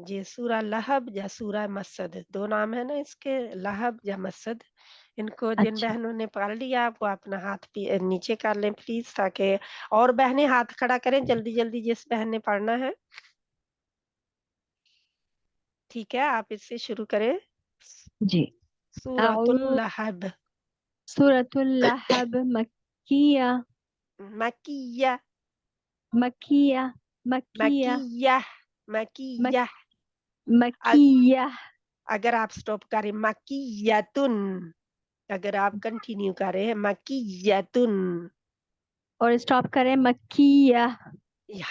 یہ سورہ لہب یا سورہ مسد دو نام ہے نا اس کے، لہب یا مسد، ان کو جن اچھا بہنوں نے پڑھ لیا وہ اپنا ہاتھ نیچے کر لیں پلیز، تاکہ اور بہنیں ہاتھ کھڑا کریں جلدی جلدی جس بہن نے پڑھنا ہے۔ ٹھیک ہے آپ اس سے شروع کریں۔ جی۔ سورۃ اعوذ اللہب سورۃ اللہب مکیہ مکیہ مکیہ مکیہ مکیہ مکیہ۔ مک- مکیہ۔ اگر آپ سٹاپ کریں مکیتن، اگر آپ کنٹینیو کریں مکیتن، اور اسٹاپ کریں مکیہ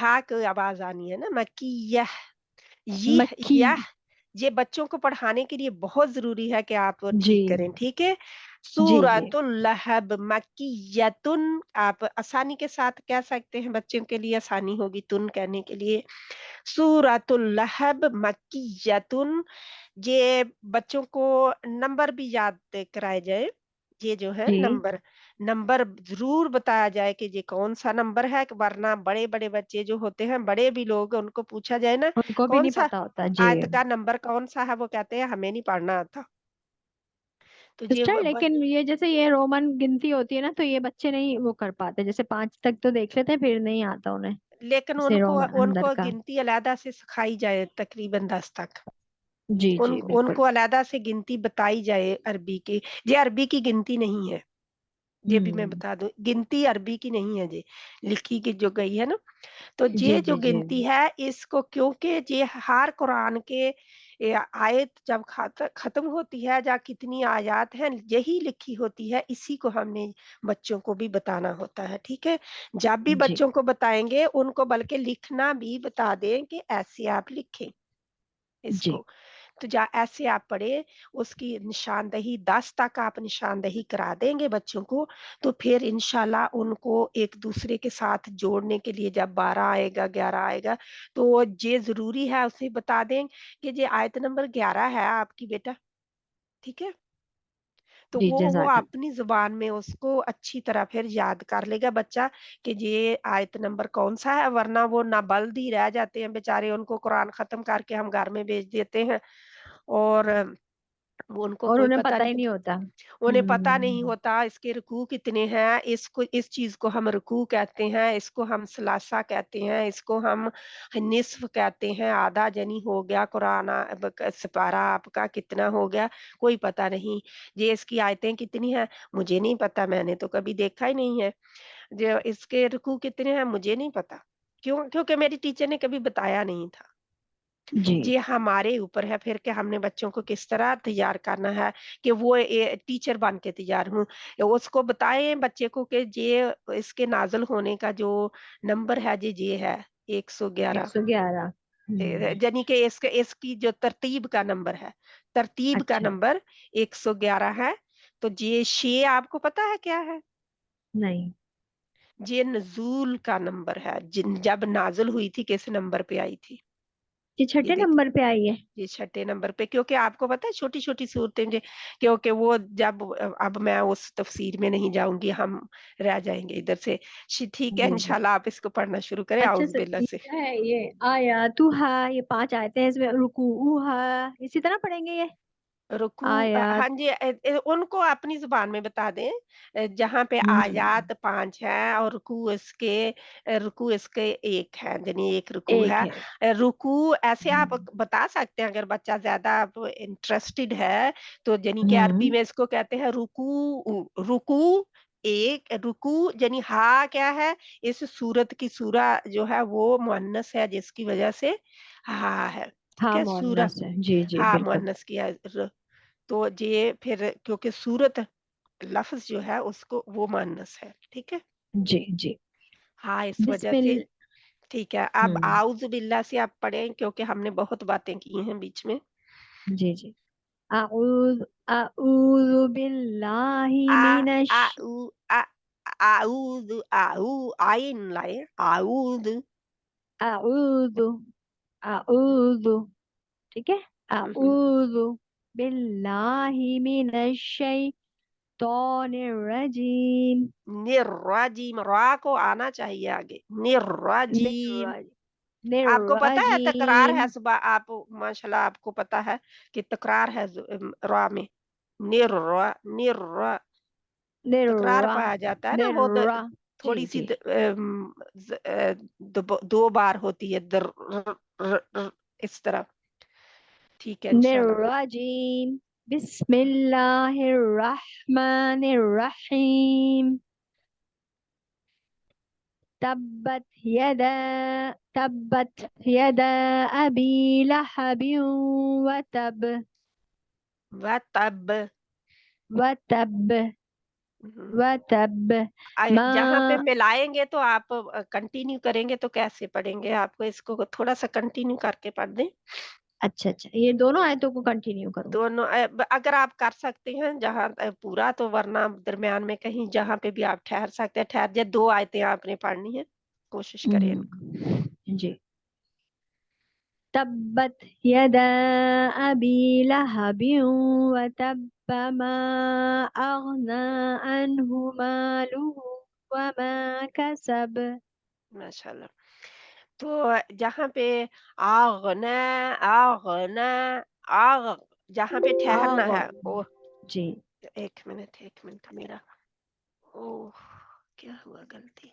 ہاں کو آواز آنی ہے نا، مکیہ۔ مکی۔ یہ بچوں کو پڑھانے کے لیے بہت ضروری ہے کہ آپ وہ جی ٹھیک کریں، ٹھیک ہے۔ جی جی سورۃ اللہب مکیتن، آپ آسانی کے ساتھ کہہ سکتے ہیں، بچوں کے لیے آسانی ہوگی تن کہنے کے لیے۔ سورۃ اللہب مکیتن، یہ بچوں کو نمبر بھی یاد کرائے جائے، یہ جو ہے جی نمبر ضرور بتایا جائے کہ یہ کون سا نمبر ہے، ورنہ بڑے بڑے بچے جو ہوتے ہیں، بڑے بھی لوگ، ان کو پوچھا جائے نا ان کو بھی کون نہیں سا پتا ہوتا۔ جی آیت کا نمبر کون سا ہے، وہ کہتے ہیں ہمیں نہیں پڑھنا آتا۔ تو یہ سسٹر لیکن یہ جیسے یہ رومن گنتی ہوتی ہے نا، تو یہ بچے نہیں وہ کر پاتے، جیسے 5 تک تو دیکھ لیتے ہیں، پھر نہیں آتا انہیں، لیکن جیسے رومن ان اندر کو کا۔ گنتی علیحدہ سے سکھائی جائے، تقریباً 10 تک جی جی ان بالکل۔ کو علیحدہ سے گنتی بتائی جائے عربی کی۔ یہ عربی کی گنتی نہیں ہے، یہ بھی میں ہوں بتا دوں، گنتی عربی کی نہیں ہے، یہ لکھی کی جو گئی ہے نا، تو جی یہ جو جی جی گنتی ہے اس کو، کیونکہ یہ ہر قرآن کے آیت جب ختم ہوتی ہے، جا کتنی آیات ہیں یہی لکھی ہوتی ہے، اسی کو ہم نے بچوں کو بھی بتانا ہوتا ہے، ٹھیک ہے۔ جب بھی جی بچوں کو بتائیں گے ان کو بلکہ لکھنا بھی بتا دیں کہ ایسے آپ لکھیں اس جی کو، تو ایسے آپ پڑھے، اس کی نشاندہی 10 تک آپ نشاندہی کرا دیں گے بچوں کو، تو پھر انشاءاللہ ان کو ایک دوسرے کے ساتھ جوڑنے کے لیے جب 12 آئے گا، 11 آئے گا، تو یہ ضروری ہے اسے بتا دیں کہ یہ آیت نمبر 11 ہے آپ کی بیٹا، ٹھیک ہے۔ تو جی وہ جزاک اپنی زبان میں اس کو اچھی طرح پھر یاد کر لے گا بچہ کہ یہ آیت نمبر کون سا ہے، ورنہ وہ نہ بلد ہی رہ جاتے ہیں بیچارے، ان کو قرآن ختم کر کے ہم گھر میں بھیج دیتے ہیں، اور ان کو اور کوئی انہیں پتہ پتہ ہی نہیں، نہیں ہوتا۔ انہیں پتہ نہیں ہوتا اس کے رکوع کتنے ہیں، اس چیز کو ہم رکوع کہتے ہیں، اس کو ہم ثلاثہ کہتے ہیں، اس کو ہم نصف کہتے ہیں، آدھا جنی ہو گیا، قرآن سپارہ آپ کا کتنا ہو گیا کوئی پتہ نہیں، یہ اس کی آیتیں کتنی ہیں مجھے نہیں پتا، میں نے تو کبھی دیکھا ہی نہیں ہے، جو اس کے رکوع کتنے ہیں مجھے نہیں پتا، کیونکہ میری ٹیچر نے کبھی بتایا نہیں تھا۔ جی یہ ہمارے اوپر ہے پھر کہ ہم نے بچوں کو کس طرح تیار کرنا ہے کہ وہ ٹیچر بن کے تیار ہوں، اس کو بتائیں بچے کو کہ یہ اس کے نازل ہونے کا جو نمبر ہے یہ ہے 111، 111۔ یعنی کہ اس کی جو ترتیب کا نمبر ہے، ترتیب کا اچھا نمبر 111 ہے۔ تو یہ 6 آپ کو پتا ہے کیا ہے؟ نہیں۔ یہ نزول کا نمبر ہے، جب نازل ہوئی تھی کس نمبر پہ آئی تھی، یہ یہ 6 دیکھ، نمبر پہ آئی ہے؟ یہ 6 نمبر پہ، کیونکہ آپ کو پتا ہے چھوٹی چھوٹی صورتیں کیونکہ وہ جب اب میں اس تفسیر میں نہیں جاؤں گی، ہم رہ جائیں گے ادھر سے، ٹھیک ہے جی جی۔ انشاءاللہ آپ اس کو پڑھنا شروع کریں، اچھا اعوذ سر باللہ یہ سے۔ کیا ہے، یہ آیاتھا، یہ 5 آیتیں ہیں، اس میں رکوعھا اسی طرح پڑھیں گے یہ رکوع، آیات؟ ہاں جی، ان کو اپنی زبان میں بتا دیں، جہاں پہ آیات 5 ہیں اور رکوع اس کے 1 ہے، یعنی 1 رکوع ایک ہے۔ ہے۔ رکوع ایسے آپ بتا سکتے ہیں اگر بچہ زیادہ انٹرسٹڈ ہے تو، یعنی کہ عربی میں اس کو کہتے ہیں رکوع، رکوع ایک رکوع، یعنی ہا کیا ہے، اس سورت کی سورہ جو ہے وہ مؤنث ہے جس کی وجہ سے ہا ہے، ٹھیک ہاں ہے، سورہ مؤنث ہے، جی جی ہا بالکل۔ مؤنث کیا تو یہ پھر کیونکہ سورت لفظ جو ہے اس کو وہ مؤنث ہے، ٹھیک ہے، جی جی۔ ہاں اس وجہ بسم سے، اللہ۔ ٹھیک ہے۔ اب اعوذ باللہ سے آپ پڑھیں کیونکہ ہم نے بہت باتیں کی ہیں بیچ میں۔ جی جی۔ اعوذ باللہ من اعوذ آئین لائے، اعوذ، اعوذ اعوذ، ٹھیک ہے، اعوذ باللہ من الشيطان الرجيم निर्राजीम, रा को आना चाहिए आगे, निर्राजीम। आपको पता है तकरार है निर्राजीम सुबह, आप माशाल्लाह आपको पता है कि तकरार है रा में, निर्रा निर्रा तकरार निर्रा पाया जाता है ना, वो निर्रा थोड़ी जी सी जी दो बार होती है, इस तरह। ठीक है इंशाल्लाह। निर्राजीम बिस्मिल्लाहिर्रहमानिर्रहीम तब्बत यदा अबी लहबिन वतब वतब, वतब जहाँ पे मा मिलाएंगे तो आप कंटिन्यू करेंगे तो कैसे पढ़ेंगे, आपको इसको थोड़ा सा कंटिन्यू करके पढ़ दें। अच्छा ये दोनों आयतों को कंटिन्यू करूं। दोनों अगर आप कर सकते हैं जहाँ पूरा, तो वरना दरमियान में कहीं जहाँ पे भी आप ठहर सकते हैं ठहर जाए। 2 आयतें आपने पढ़नी है, कोशिश करें इनको। जी तब्बत यदा अबी लहबिन वतब मा अगना अन्हु मालुहु वमा कसब। माशाल्लाह। तो जहाँ पे आगना आगना आग, जहाँ पे ठहरना आग है ओ, जी 1 मिनट मेरा, ओह क्या हुआ गलती,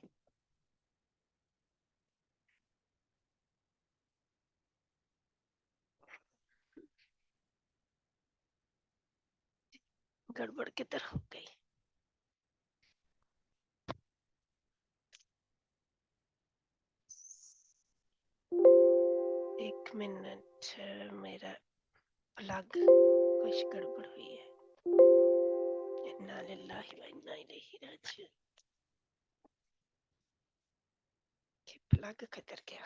गड़बड़ किधर हो गई। एक मिनट, मेरा प्लग कुछ गड़बड़ हुई है। इन्ना लिल्लाहि व इन्ना इलैहि राजिऊन। ये प्लग किधर गया।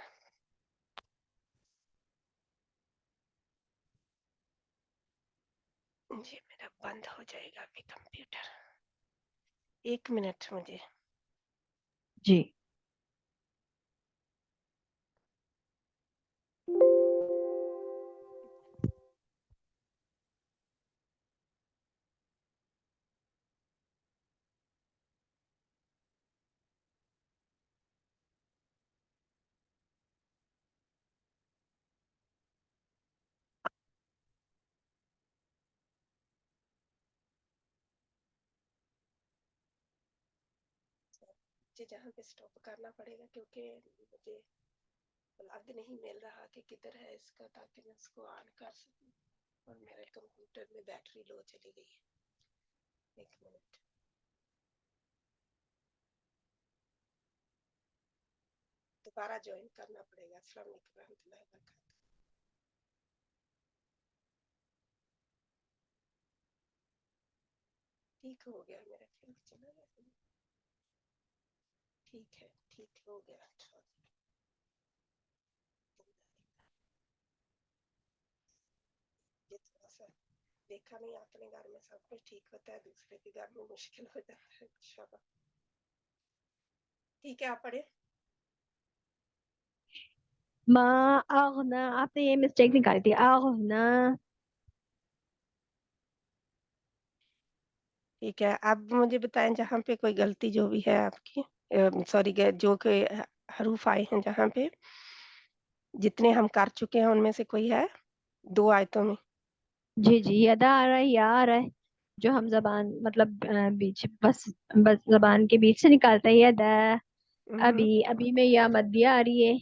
ये मेरा बंद हो जाएगा अभी कंप्यूटर, 1 मिनट मुझे। जी मुझे जहाँ पे स्टॉप करना पड़ेगा क्योंकि मुझे प्लग नहीं मिल रहा कि किधर है इसका, ताकि मैं इसको ऑन कर सकूं, और मेरे कंप्यूटर में बैटरी लो चली गई है। 1 मिनट, दोबारा ज्वाइन करना पड़ेगा। अस्सलाम वालेकुम रहमतुल्लाहि व बरकातहू। ठीक हो गया मेरा ख्याल, चला गया। ठीक है, ठीक हो गया। ये थोड़ा सा देखा नहीं, अपने घर में सब कुछ ठीक होता है, दूसरे के घर में मुश्किल हो जाता है इंशाल्लाह। ठीक है, आप पढ़े। मा अगना, आपने ये मिस्टेक निकाली थी, अगना। ठीक है, अब मुझे बताएं जहाँ पे कोई गलती जो भी है आपकी, सॉरी, जो कोई हरूफ आए हैं जहाँ पे, जितने हम कर चुके हैं उनमें से कोई है 2 आयतों में। जी यदा आ रहा है, या आ रहा है, जो हम जबान मतलब बीच बस जबान के बीच से निकालते हैं यदा। अभी में या मद्दिया आ रही है,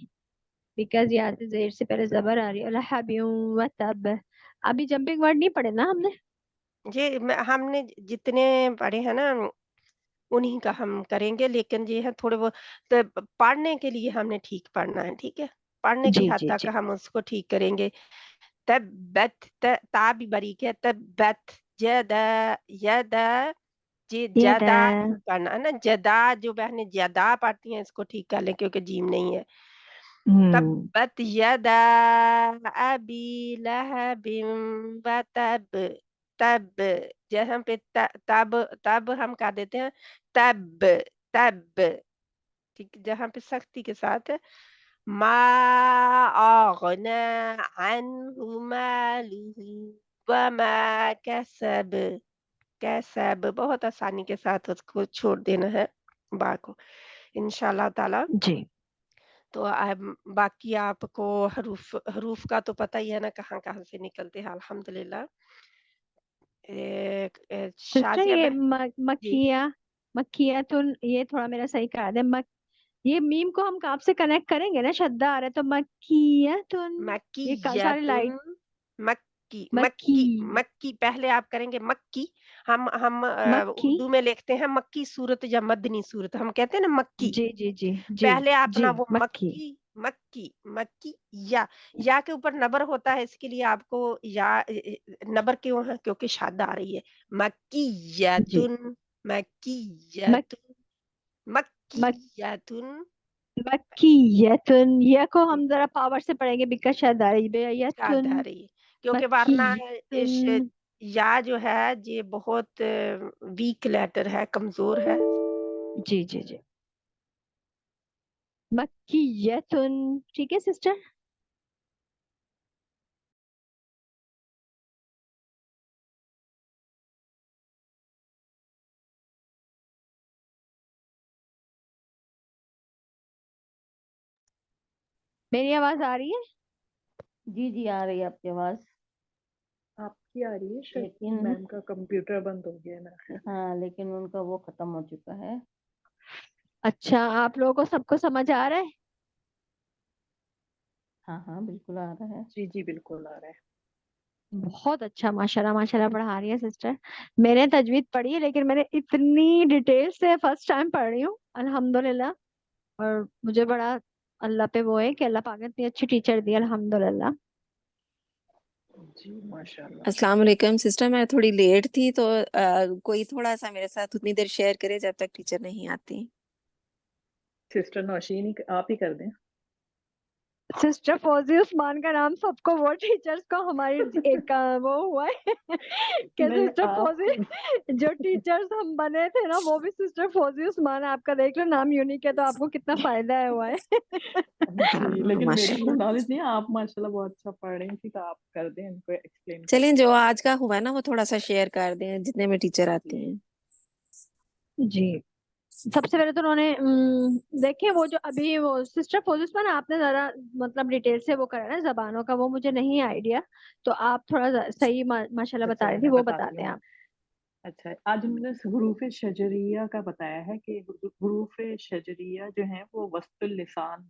बिकॉज या से जेर से पहले जबर आ रही है। लहबिन व तब, अभी जंपिंग वर्ड नहीं पढ़े ना हमने। ये हमने जितने पढ़े हैं ना उन्हीं का हम करेंगे, लेकिन ये है थोड़े वो तो पढ़ने के लिए हमने ठीक पढ़ना है, ठीक है, पढ़ने की जी हद जी तक जी हम उसको ठीक करेंगे। तब्बत, ता भी बारीक है, तब्बत यदा, यदा जी यदा ज्यादा नहीं पढ़ना है ना, जदा जो बहनें ज्यादा पढ़ती हैं इसको ठीक कर लें क्योंकि जीम नहीं है। तब्बत यदा अबी लहबिन व तब, तब जहाँ पे तब तब हम कर देते हैं तब, तब ठीक, जहाँ पे सख्ती के साथ मा अगना अन्हु मालुहु वमा कसब, कैसब, बहुत आसानी के साथ उसको छोड़ देना है बा को इंशाल्लाह ताला। जी। तो बाकी आपको हरूफ का तो पता ही है ना कहाँ-कहाँ से निकलते हैं अल्हम्दुलिल्लाह। सिस्टर शाज़िया ये बहन जी। मक्खिया तो ये थोड़ा मेरा सही करा दे। ये मीम को हम कहाँ से कनेक्ट करेंगे ना, शद्दा आ रहा है तो मक्खिया तो ये सारी मक्कियतुन, लाइट मक्की मक्खी मक्की मक्की पहले आप करेंगे मक्की। हम मक्खी। उर्दू में लिखते हैं मक्की सूरत या मदनी सूरत, हम कहते हैं ना मक्की। जी जी जी जी पहले आप जी ना वो मक्खी। मक्की मक्की मक्की या के ऊपर नबर होता है, इसके लिए आपको नबर क्यों है, क्योंकि शादा आ रही है। जी मक्कियतुन मक मक्कियतुन मक मक्कियतुन मक्खी यतुन, ये को हम जरा पावर से पढ़ेंगे बिकॉज शायद आ रही बे शाद आ यतुन रही है, क्योंकि मक्खी वरना इस यतुन या जो है ये बहुत वीक लेटर है, कमजोर है। जी जी जी मक्खी यतुन। ठीक है सिस्टर। मेरी आवाज आ रही है? जी जी आ रही है आपकी आवाज, आपकी आ रही है, शायद लेकिन मैम का कंप्यूटर बंद हो गया है मेरा। हाँ लेकिन उनका वो खत्म हो चुका है। अच्छा, आप लोगों को सबको समझ आ रहा है? हाँ हाँ बिल्कुल आ रहा है। जी जी बिल्कुल आ रहा है। बहुत अच्छा, माशाल्लाह माशाल्लाह पढ़ा रही है सिस्टर। मैंने तजवीद पढ़ी है लेकिन मैंने इतनी डिटेल से फर्स्ट टाइम पढ़ रही हूँ अल्हम्दुलिल्लाह। और मुझे बड़ा अल्लाह पे वो है कि अल्लाह पाक ने इतनी अच्छी टीचर दी अल्हम्दुलिल्लाह। जी माशाल्लाह। अस्सलाम वालेकुम सिस्टर, मैं थोड़ी लेट थी तो कोई थोड़ा सा मेरे साथ उतनी देर शेयर करे जब तक टीचर नहीं आती। सिस्टर नौशीन आप ही कर दें। सिस्टर फौजी उस्मान का नाम सबको, वो टीचर्स को हमारी एक वो हुआ है कि नहीं सिस्टर आप फौजी, जो टीचर्स हम बने थे ना वो भी सिस्टर फौजी उस्मान। आपका देख लो नाम यूनिक है तो आपको कितना फायदा है हुआ है जी, लेकिन मेरी इतनी माशाल्लाह। नॉलेज नहीं है। आप माशाल्लाह बहुत अच्छा पढ़ रही थी, तो आप कर दें, इनको एक्सप्लेन कर चलें, दें। जो आज का हुआ ना वो थोड़ा सा शेयर कर दें जितने में टीचर आती जी हैं। जी। सबसे पहले तो उन्होंने देखिए वो जो अभी वो सिस्टर फौजी उस्मान आपने जरा मतलब डिटेल से वो करा ना जबानों का, वो मुझे नहीं आइडिया। तो आप थोड़ा सही माशाल्लाह बता अच्छा रही थी, मैं वो बता बताती दें हूँ। आप। अच्छा, आज उन्होंने हुरूफ शजरिया का बताया है कि हुरूफ शजरिया जो हैं वो वस्तुल लिसान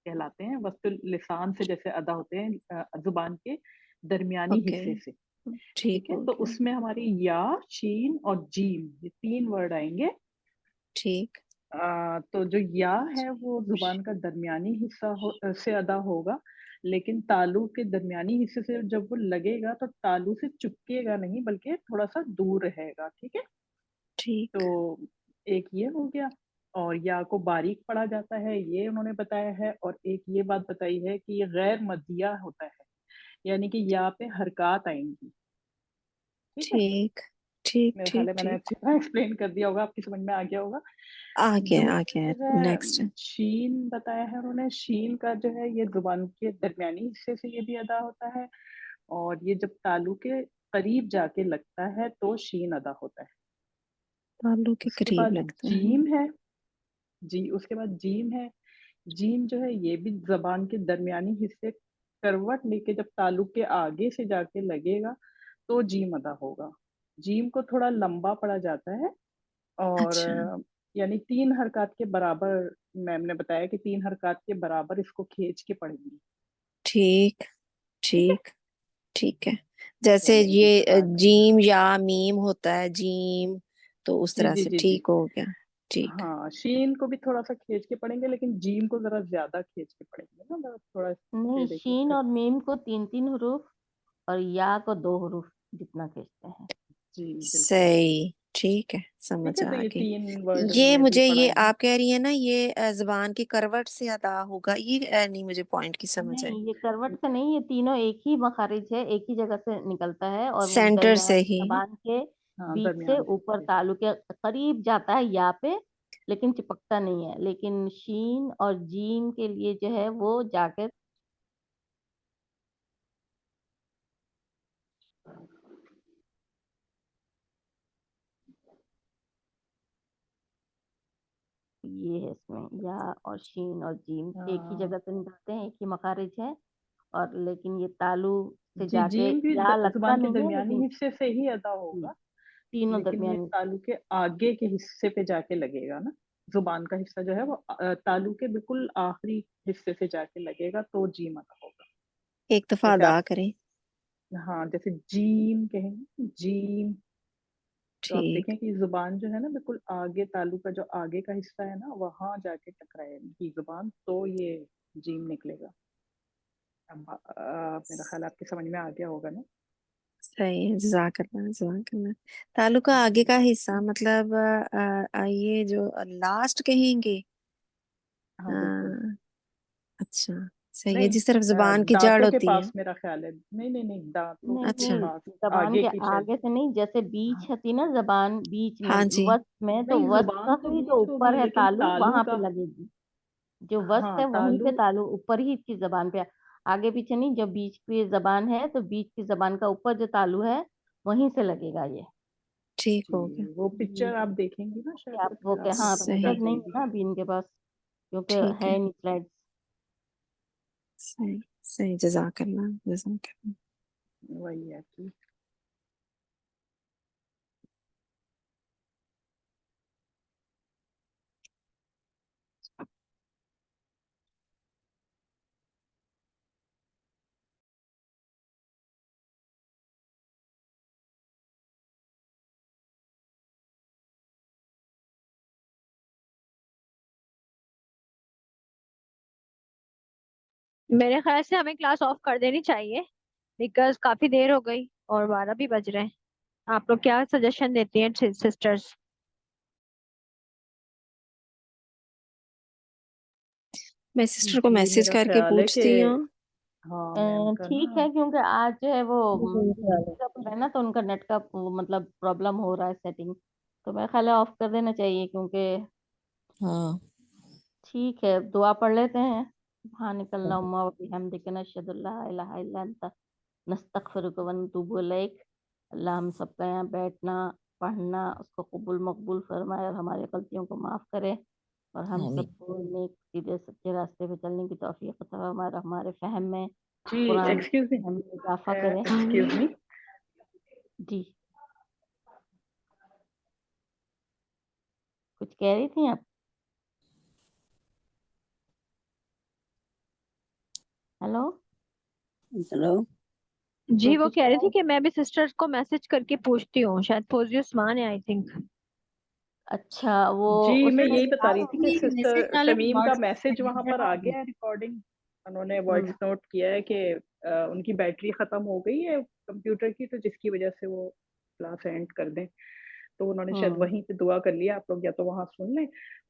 कहलाते हैं। वस्तुल लिसान से जैसे अदा होते हैं जुबान के दरमियानी ओके, हिस्से से। ठीक ठीक है, हो तो गया। उसमें हमारी या, शीन और जीम, ये 3 वर्ड आएंगे। ठीक। तो जो या है वो जुबान का दरमियानी हिस्सा से अदा होगा, लेकिन तालु के दरमियानी हिस्से से जब वो लगेगा तो तालु से चिपकेगा नहीं, बल्कि थोड़ा सा दूर रहेगा। ठीक है, ठीक। तो एक ये हो गया। और या को बारीक पढ़ा जाता है, ये उन्होंने बताया है। और एक ये बात बताई है कि ये गैर मद्दिया होता है, यानी कि या पे हरकत आएंगी। ठीक है, ठीक। ठीक। मेरे ख्याल ठीक। है मैंने ठीक। अच्छी तरह एक्सप्लेन कर दिया होगा, आपकी समझ में आ गया होगा। आ गया, आ गया। दूसरा नेक्स्ट। शीन बताया है उन्होंने। शीन का जो है ये जुबान के दरमियानी हिस्से से ये भी अदा होता है, और ये जब तालु के करीब जाके लगता है तो शीन अदा होता है। तालु के उसके करीब बाद लगता है। जीम है। जी, उसके बाद जीम है। जीम जो है ये भी जबान के दरमियानी हिस्से करवट लेके जब तालु के आगे से जाके लगेगा तो जीम अदा होगा। जीम को थोड़ा लंबा पढ़ा जाता है, और अच्छा। यानी 3 हरकत के बराबर। मैम ने बताया कि 3 हरकत के बराबर इसको खींच के पढ़ेंगे। ठीक। ठीक है, ठीक। ठीक है। जैसे यानी ये स्टार्ट करेंगे। जीम या मीम होता है, जीम, तो उस जी तरह जी से जी जी। ठीक हो गया। ठीक। हाँ, शीन को भी थोड़ा सा खींच के पढ़ेंगे, लेकिन जीम को जरा ज्यादा खींच के पढ़ेंगे ना, मतलब थोड़ा नहीं, टेढ़े के शीन कर। और मीम को 3 3 हरूफ और या को 2 हरूफ जितना खींचते हैं। जी बिल्कुल। सही। ठीक है, समझ ठीक है, तो आ ये गई। 3 वर्ड ये उन्होंने भी मुझे, ये पढ़ाए हैं। आप कह रही है ना ये जबान की करवट से अदा होगा, ये नहीं मुझे पॉइंट की समझ है। नहीं, ये करवट से नहीं, ये तीनों एक ही मखारिज है, एक ही जगह से निकलता है और वो सेंटर से दरमियान ही। जबान के हाँ, बीच से दरमियान ऊपर से। तालु के करीब जाता है या पे, लेकिन चिपकता नहीं है। लेकिन शीन और जीम के लिए जो है वो जाके یہ ہے اس میں یا اور شین اور جیم ایک ہی جگہ سے نکلتے ہیں، ایک ہی مخارج ہے، اور لیکن یہ تالو سے جی جا کے جیم بھی یا لگتا زبان کے نہیں ہے، درمیانی لیکن حصے سے ہی ادا ہوگا، تینوں لیکن یہ درمیانی. تالو کے آگے کے حصے پہ جا کے لگے گا نا، زبان کا حصہ جو ہے وہ تالو کے بالکل آخری حصے سے جا کے لگے گا تو جیم ادا ہوگا. ایک دفعہ جیسے ادا آپ کریں. ہاں جیسے جیم کہیں جیم، تو آپ ٹھیک. دیکھیں کہ زبان جو ہے نا بالکل آگے، تالو کا جو آگے کا حصہ ہے نا وہاں جا کے ٹکرائے گی زبان تو یہ جیم نکلے گا. میرا خیال آپ کی سمجھ میں آ گیا ہوگا نا. صحیح. جزاک اللہ، جزاک اللہ. تالو کا آگے کا حصہ مطلب یہ جو لاسٹ کہیں گے. ہاں بالکل. اچھا صحیح ہے، نہیں جس طرف زبان کی جڑ دانتوں کے ہوتی ہے. پاس میرا خیال ہے، نہیں دانتوں نہیں کے اچھا نہیں، پاس زبان آگے کے کی شاید. آگے سے نہیں، جیسے بیچ ہوتی نا زبان بیچ میں ہاں جی. وسط میں، تو نہیں وسط کا زبان تو ہی جو بیچ اوپر ہوگی ہے لیکن تالو تالو وہاں پہ کا، لگے گی، جو وسط ہاں ہے وہیں تالو، پہ تالو اوپر ہی کی زبان پہ، آگے پیچھے نہیں. جو بیچ کی زبان ہے تو بیچ کی زبان کا اوپر جو تالو ہے وہیں سے لگے گا یہ. ٹھیک ہو گیا. جی وہ پکچر آپ دیکھیں گی نا شاید تو آپ وہ پھر کہ آپ کو ہاں سمجھ آ پکچر صحیح. نہیں جائے ہے گی. نا ابھی ان کے پاس، کیونکہ ٹھیک ہے ہے. نہیں سلائڈ. صحیح صحیح. جزاک اللہ، جزاک اللہ. وہی ہے کہ میرے خیال سے ہمیں کلاس آف کر دینی چاہیے، بیکاز کافی دیر ہو گئی اور 12 بھی بج رہے ہیں. آپ لوگ کیا سجیشن دیتی ہیں سسٹرز؟ میں سسٹر کو جی میسج میرا کر کے خیال ہے کہ پوچھتی ہوں. ہاں میں ان کا ٹھیک نا ہے، کیونکہ آج جو ہے وہ ہے نا تو ان کا نیٹ کا مطلب پرابلم ہو رہا ہے سیٹنگ، تو میرا خیال ہے آف کر دینا چاہیے. کیونکہ ہاں ٹھیک ہے، دعا پڑھ لیتے ہیں. سبحانک اللہم و بحمدک نشہد ان لا الہ الا انت نستغفرک و نتوب الیک. اللہ ہم سب کا یہاں بیٹھنا پڑھنا اس کو قبول مقبول فرمائے اور ہماری غلطیوں کو معاف کرے، اور ہم سب کو نیک سیدھے سچے راستے پہ چلنے کی توفیق عطا فرمائے، اور ہمارے فہم میں جی قرآن ایکسکیوز می، فہم میں اضافہ کرے. ایکسکیوز می، جی کچھ کہہ رہی تھیں آپ؟ Hello hello. جی وہ کچھ کہہ کہہ رہی تھی رہی کہ تھی؟ میں بھی سسٹرز کو میسج کر کے پوچھتی ہوں، شاید فوزی عثمان ہے آئی تھنک. اچھا وہ جی اس میں میں یہی بتا رہی تھی کہ سسٹر میسج ڈالو، شمیم کا واٹس میسج وہاں پر آ ایپ. گیا ہے ریکارڈنگ، انہوں نے ہوں وائس نوٹ کیا ہے کہ ان کی بیٹری ختم ہو گئی ہے کمپیوٹر کی، تو جس کی وجہ سے وہ کلاس اینڈ کر دیں. تو انہوں نے شاید ہوں وہیں پہ دعا کر لیا. آپ لوگ یا تو وہاں سن لیں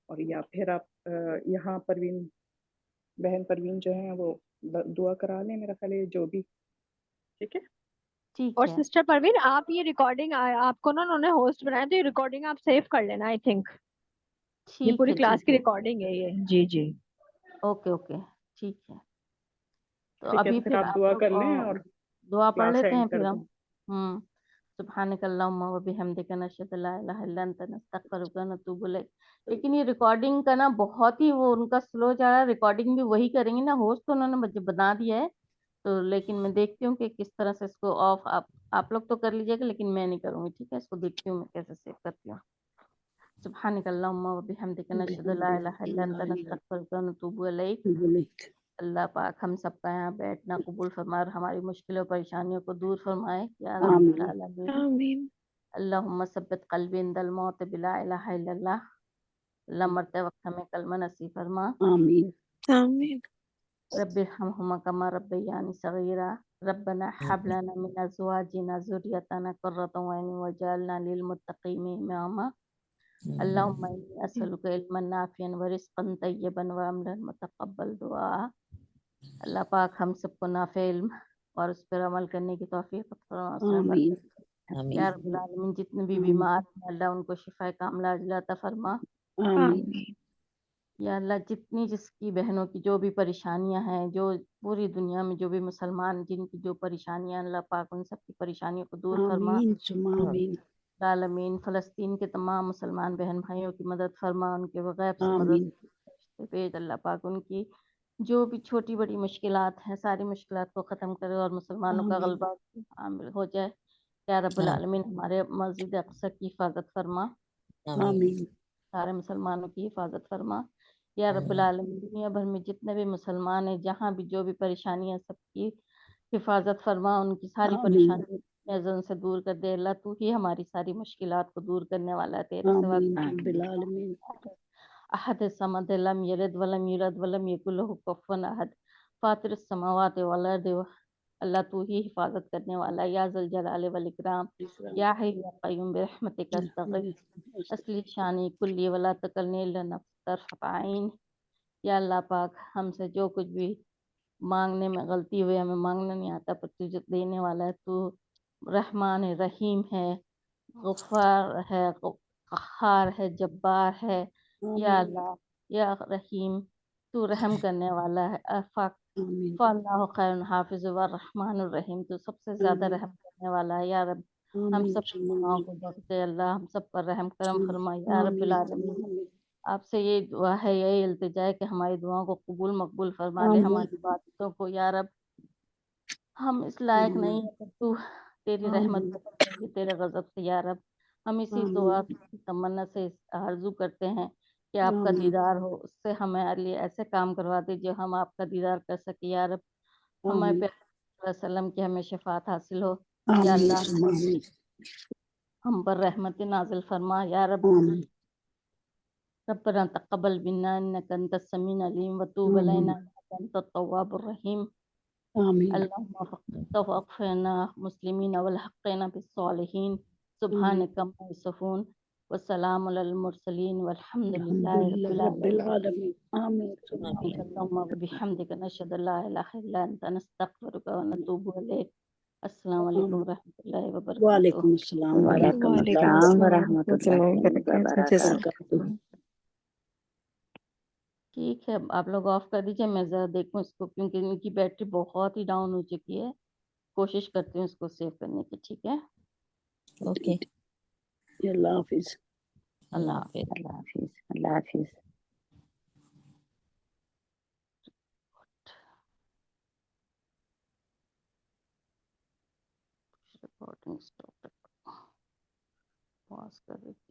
اور یا پھر آپ یہاں پروین، بہن پروین جو ہیں وہ دعا کرا لیں. میرا خیال ہے جو بھی ٹھیک ہے. ٹھیک اور ہے. سسٹر پروین آپ یہ ریکارڈنگ آپ کو نا انہوں نے ہوسٹ بنایا تو یہ ریکارڈنگ آپ سیو کر لینا. آئی تھنک یہ ٹھیک پوری ہے کلاس ٹھیک کی ہے. ریکارڈنگ ہے یہ. جی جی اوکے اوکے ٹھیک ہے. تو ٹھیک ہے ابھی تو پھر پھر آپ آپ دعا لوگ کر لیں اور دعا پڑھ کلاس لیتے اینڈ ہیں کر پھر دیں. ہم سبحانک اللہم و بحمدک نشہد لا الہ الا انت نستغفرک و نتوب الیک. لیکن یہ ریکارڈنگ کا نا بہت ہی وہ ان کا سلو جا رہا ہے. ریکارڈنگ بھی وہی کریں گے نا، ہوسٹ تو انہوں نے مجھے بنا دیا ہے، تو لیکن میں دیکھتی ہوں کہ کس طرح سے اس کو آف آپ لوگ تو کر لیجیے گا لیکن میں نہیں کروں گی. ٹھیک ہے، اس کو دیکھتی ہوں میں کیسے سیو کرتی ہوں. سبحانک اللہم و بحمدک نشہد لا الہ الا انت نستغفرک و نتوب الیک. اللہ پاک ہم سب کا یہاں بیٹھنا قبول فرمائے اور ہماری مشکلوں پریشانیوں کو دور فرمائے یا رب العالمین. آمین. اللہم ثبت قلبی عند الموت بلا الہ الا اللہ. اللہ مرتے وقت ہمیں کلمہ نصیب فرما. آمین. رب ارحمہما کما ربیانی صغیرا. ربنا ہب لنا من ازواجنا ذریتنا قرۃ اعین واجعلنا للمتقین اماما. اللہم انی اسألک علما نافعا ورزقا طیبا وعملا متقبل دعا. اللہ پاک ہم سب کو نافع علم اور اس پر عمل کرنے کی توفیق عطا. یا رب العالمین جتنے بھی بیمار ہیں اللہ ان کو شفا کاملہ عاجلہ عطا فرما. آمین. یا اللہ جتنی جس کی بہنوں کی جو بھی پریشانیاں ہیں، جو پوری دنیا میں جو بھی مسلمان جن کی جو پریشانیاں، اللہ پاک ان سب کی پریشانیوں کو دور فرما. العالمین فلسطین کے تمام مسلمان بہن بھائیوں کی مدد فرما، ان کے غیب سے مدد آمین فرشتے بھیج اللہ پاک، ان کی جو بھی چھوٹی بڑی مشکلات ہیں ساری مشکلات کو ختم کرے اور مسلمانوں کا آمین غلبہ عامل ہو جائے۔ یا رب العالمین ہمارے مسجد اقصی کی حفاظت فرما، آمین سارے مسلمانوں کی حفاظت فرما۔ یا رب العالمین دنیا بھر میں جتنے بھی مسلمان ہیں، جہاں بھی جو بھی پریشانی ہے، سب کی حفاظت فرما، ان کی ساری آمین پریشانی نظر سے دور کر دے اللہ، تو ہی ہماری ساری مشکلات کو دور کرنے والا ہے، تیرے سوا آمین کوئی رب العالمین احد الصمد لم یلد ولم یولد ولم یکن له کفوا احد فاطر السماوات والارض اللہ تو ہی حفاظت کرنے والا ہے۔ یا ذل جلال والاکرام یا حی یا قیوم برحمتک استغیث اصلی شانی کلی ولا تکلنی الا نفس طرفت عین۔ یا اللہ پاک ہم سے جو کچھ بھی مانگنے میں غلطی ہوئی، ہمیں مانگنا نہیں آتا، پر تجھے دینے والا ہے، تو رحمان رحیم ہے، غفار ہے، قہار ہے، جبار ہے۔ یا آمین اللہ یا رحیم تو رحم کرنے والا ہے، آمین فاللہ خیر حافظ والرحمن الرحیم تو سب سے زیادہ آمین رحم کرنے والا ہے۔ یا رب ہم آمین سب کی دعاؤں کو بخشے اللہ، ہم سب پر رحم کرم فرما یا رب آمین العالمین۔ آپ سے یہ دعا ہے، یہی التجا ہے کہ ہماری دعاؤں کو قبول مقبول فرما لے، آمین ہماری عبادتوں کو یا رب۔ ہم اس لائق نہیں ہیں کہ تو تیری رحمت آمین کو کرے گی تیرے غضب سے یا رب۔ ہم اسی آمین دعا کی تمنا سے آرزو کرتے ہیں کہ آپ کا آمین دیدار ہو، اس سے ہمیں لیے ایسے کام کروا دیجیے ہم آپ کا دیدار کر سکیں یا رب، ہمیں آمین پیارے صلی اللہ علیہ وسلم کی ہمیں شفاعت حاصل ہو یا آمین اللہ، آمین ہم پر رحمت نازل فرما یا رب۔ آمین ربنا تقبل منا انك انت السميع العليم وتوب آمین علينا انك انت التواب الرحيم آمین اللهم توفنا مسلمين والحقنا بالصالحين آمین سبحانك ما يصفون والسلام على المرسلين والحمد الحمد لله رب للہ رب العالمين العالمین آمین سبحانك اللهم وبحمدك نشهد ان لا اله الا انت نستغفرك ونتوب اليك السلام عليكم آمین ورحمة الله وبركاته۔ وعلیکم السلام وعلیکم وعلیکم السلام السلام ورحمۃ ورحمۃ اللہ اللہ وبرکاتہ، جزاک وبرکاتہ۔ اللہ۔ ٹھیک ہے آپ لوگ آف کر دیجیے، میں ذرا دیکھوں اس کو کیونکہ ان کی بیٹری بہت ہی ڈاؤن ہو چکی ہے، کوشش کرتی ہوں اس کو سیو کرنے کی، ٹھیک ہے؟ اوکے، اللہ حافظ۔ اللہ حافظ۔ اللہ حافظ، اللہ حافظ۔ ریکارڈنگ اسٹاپ، پاس کر دیتی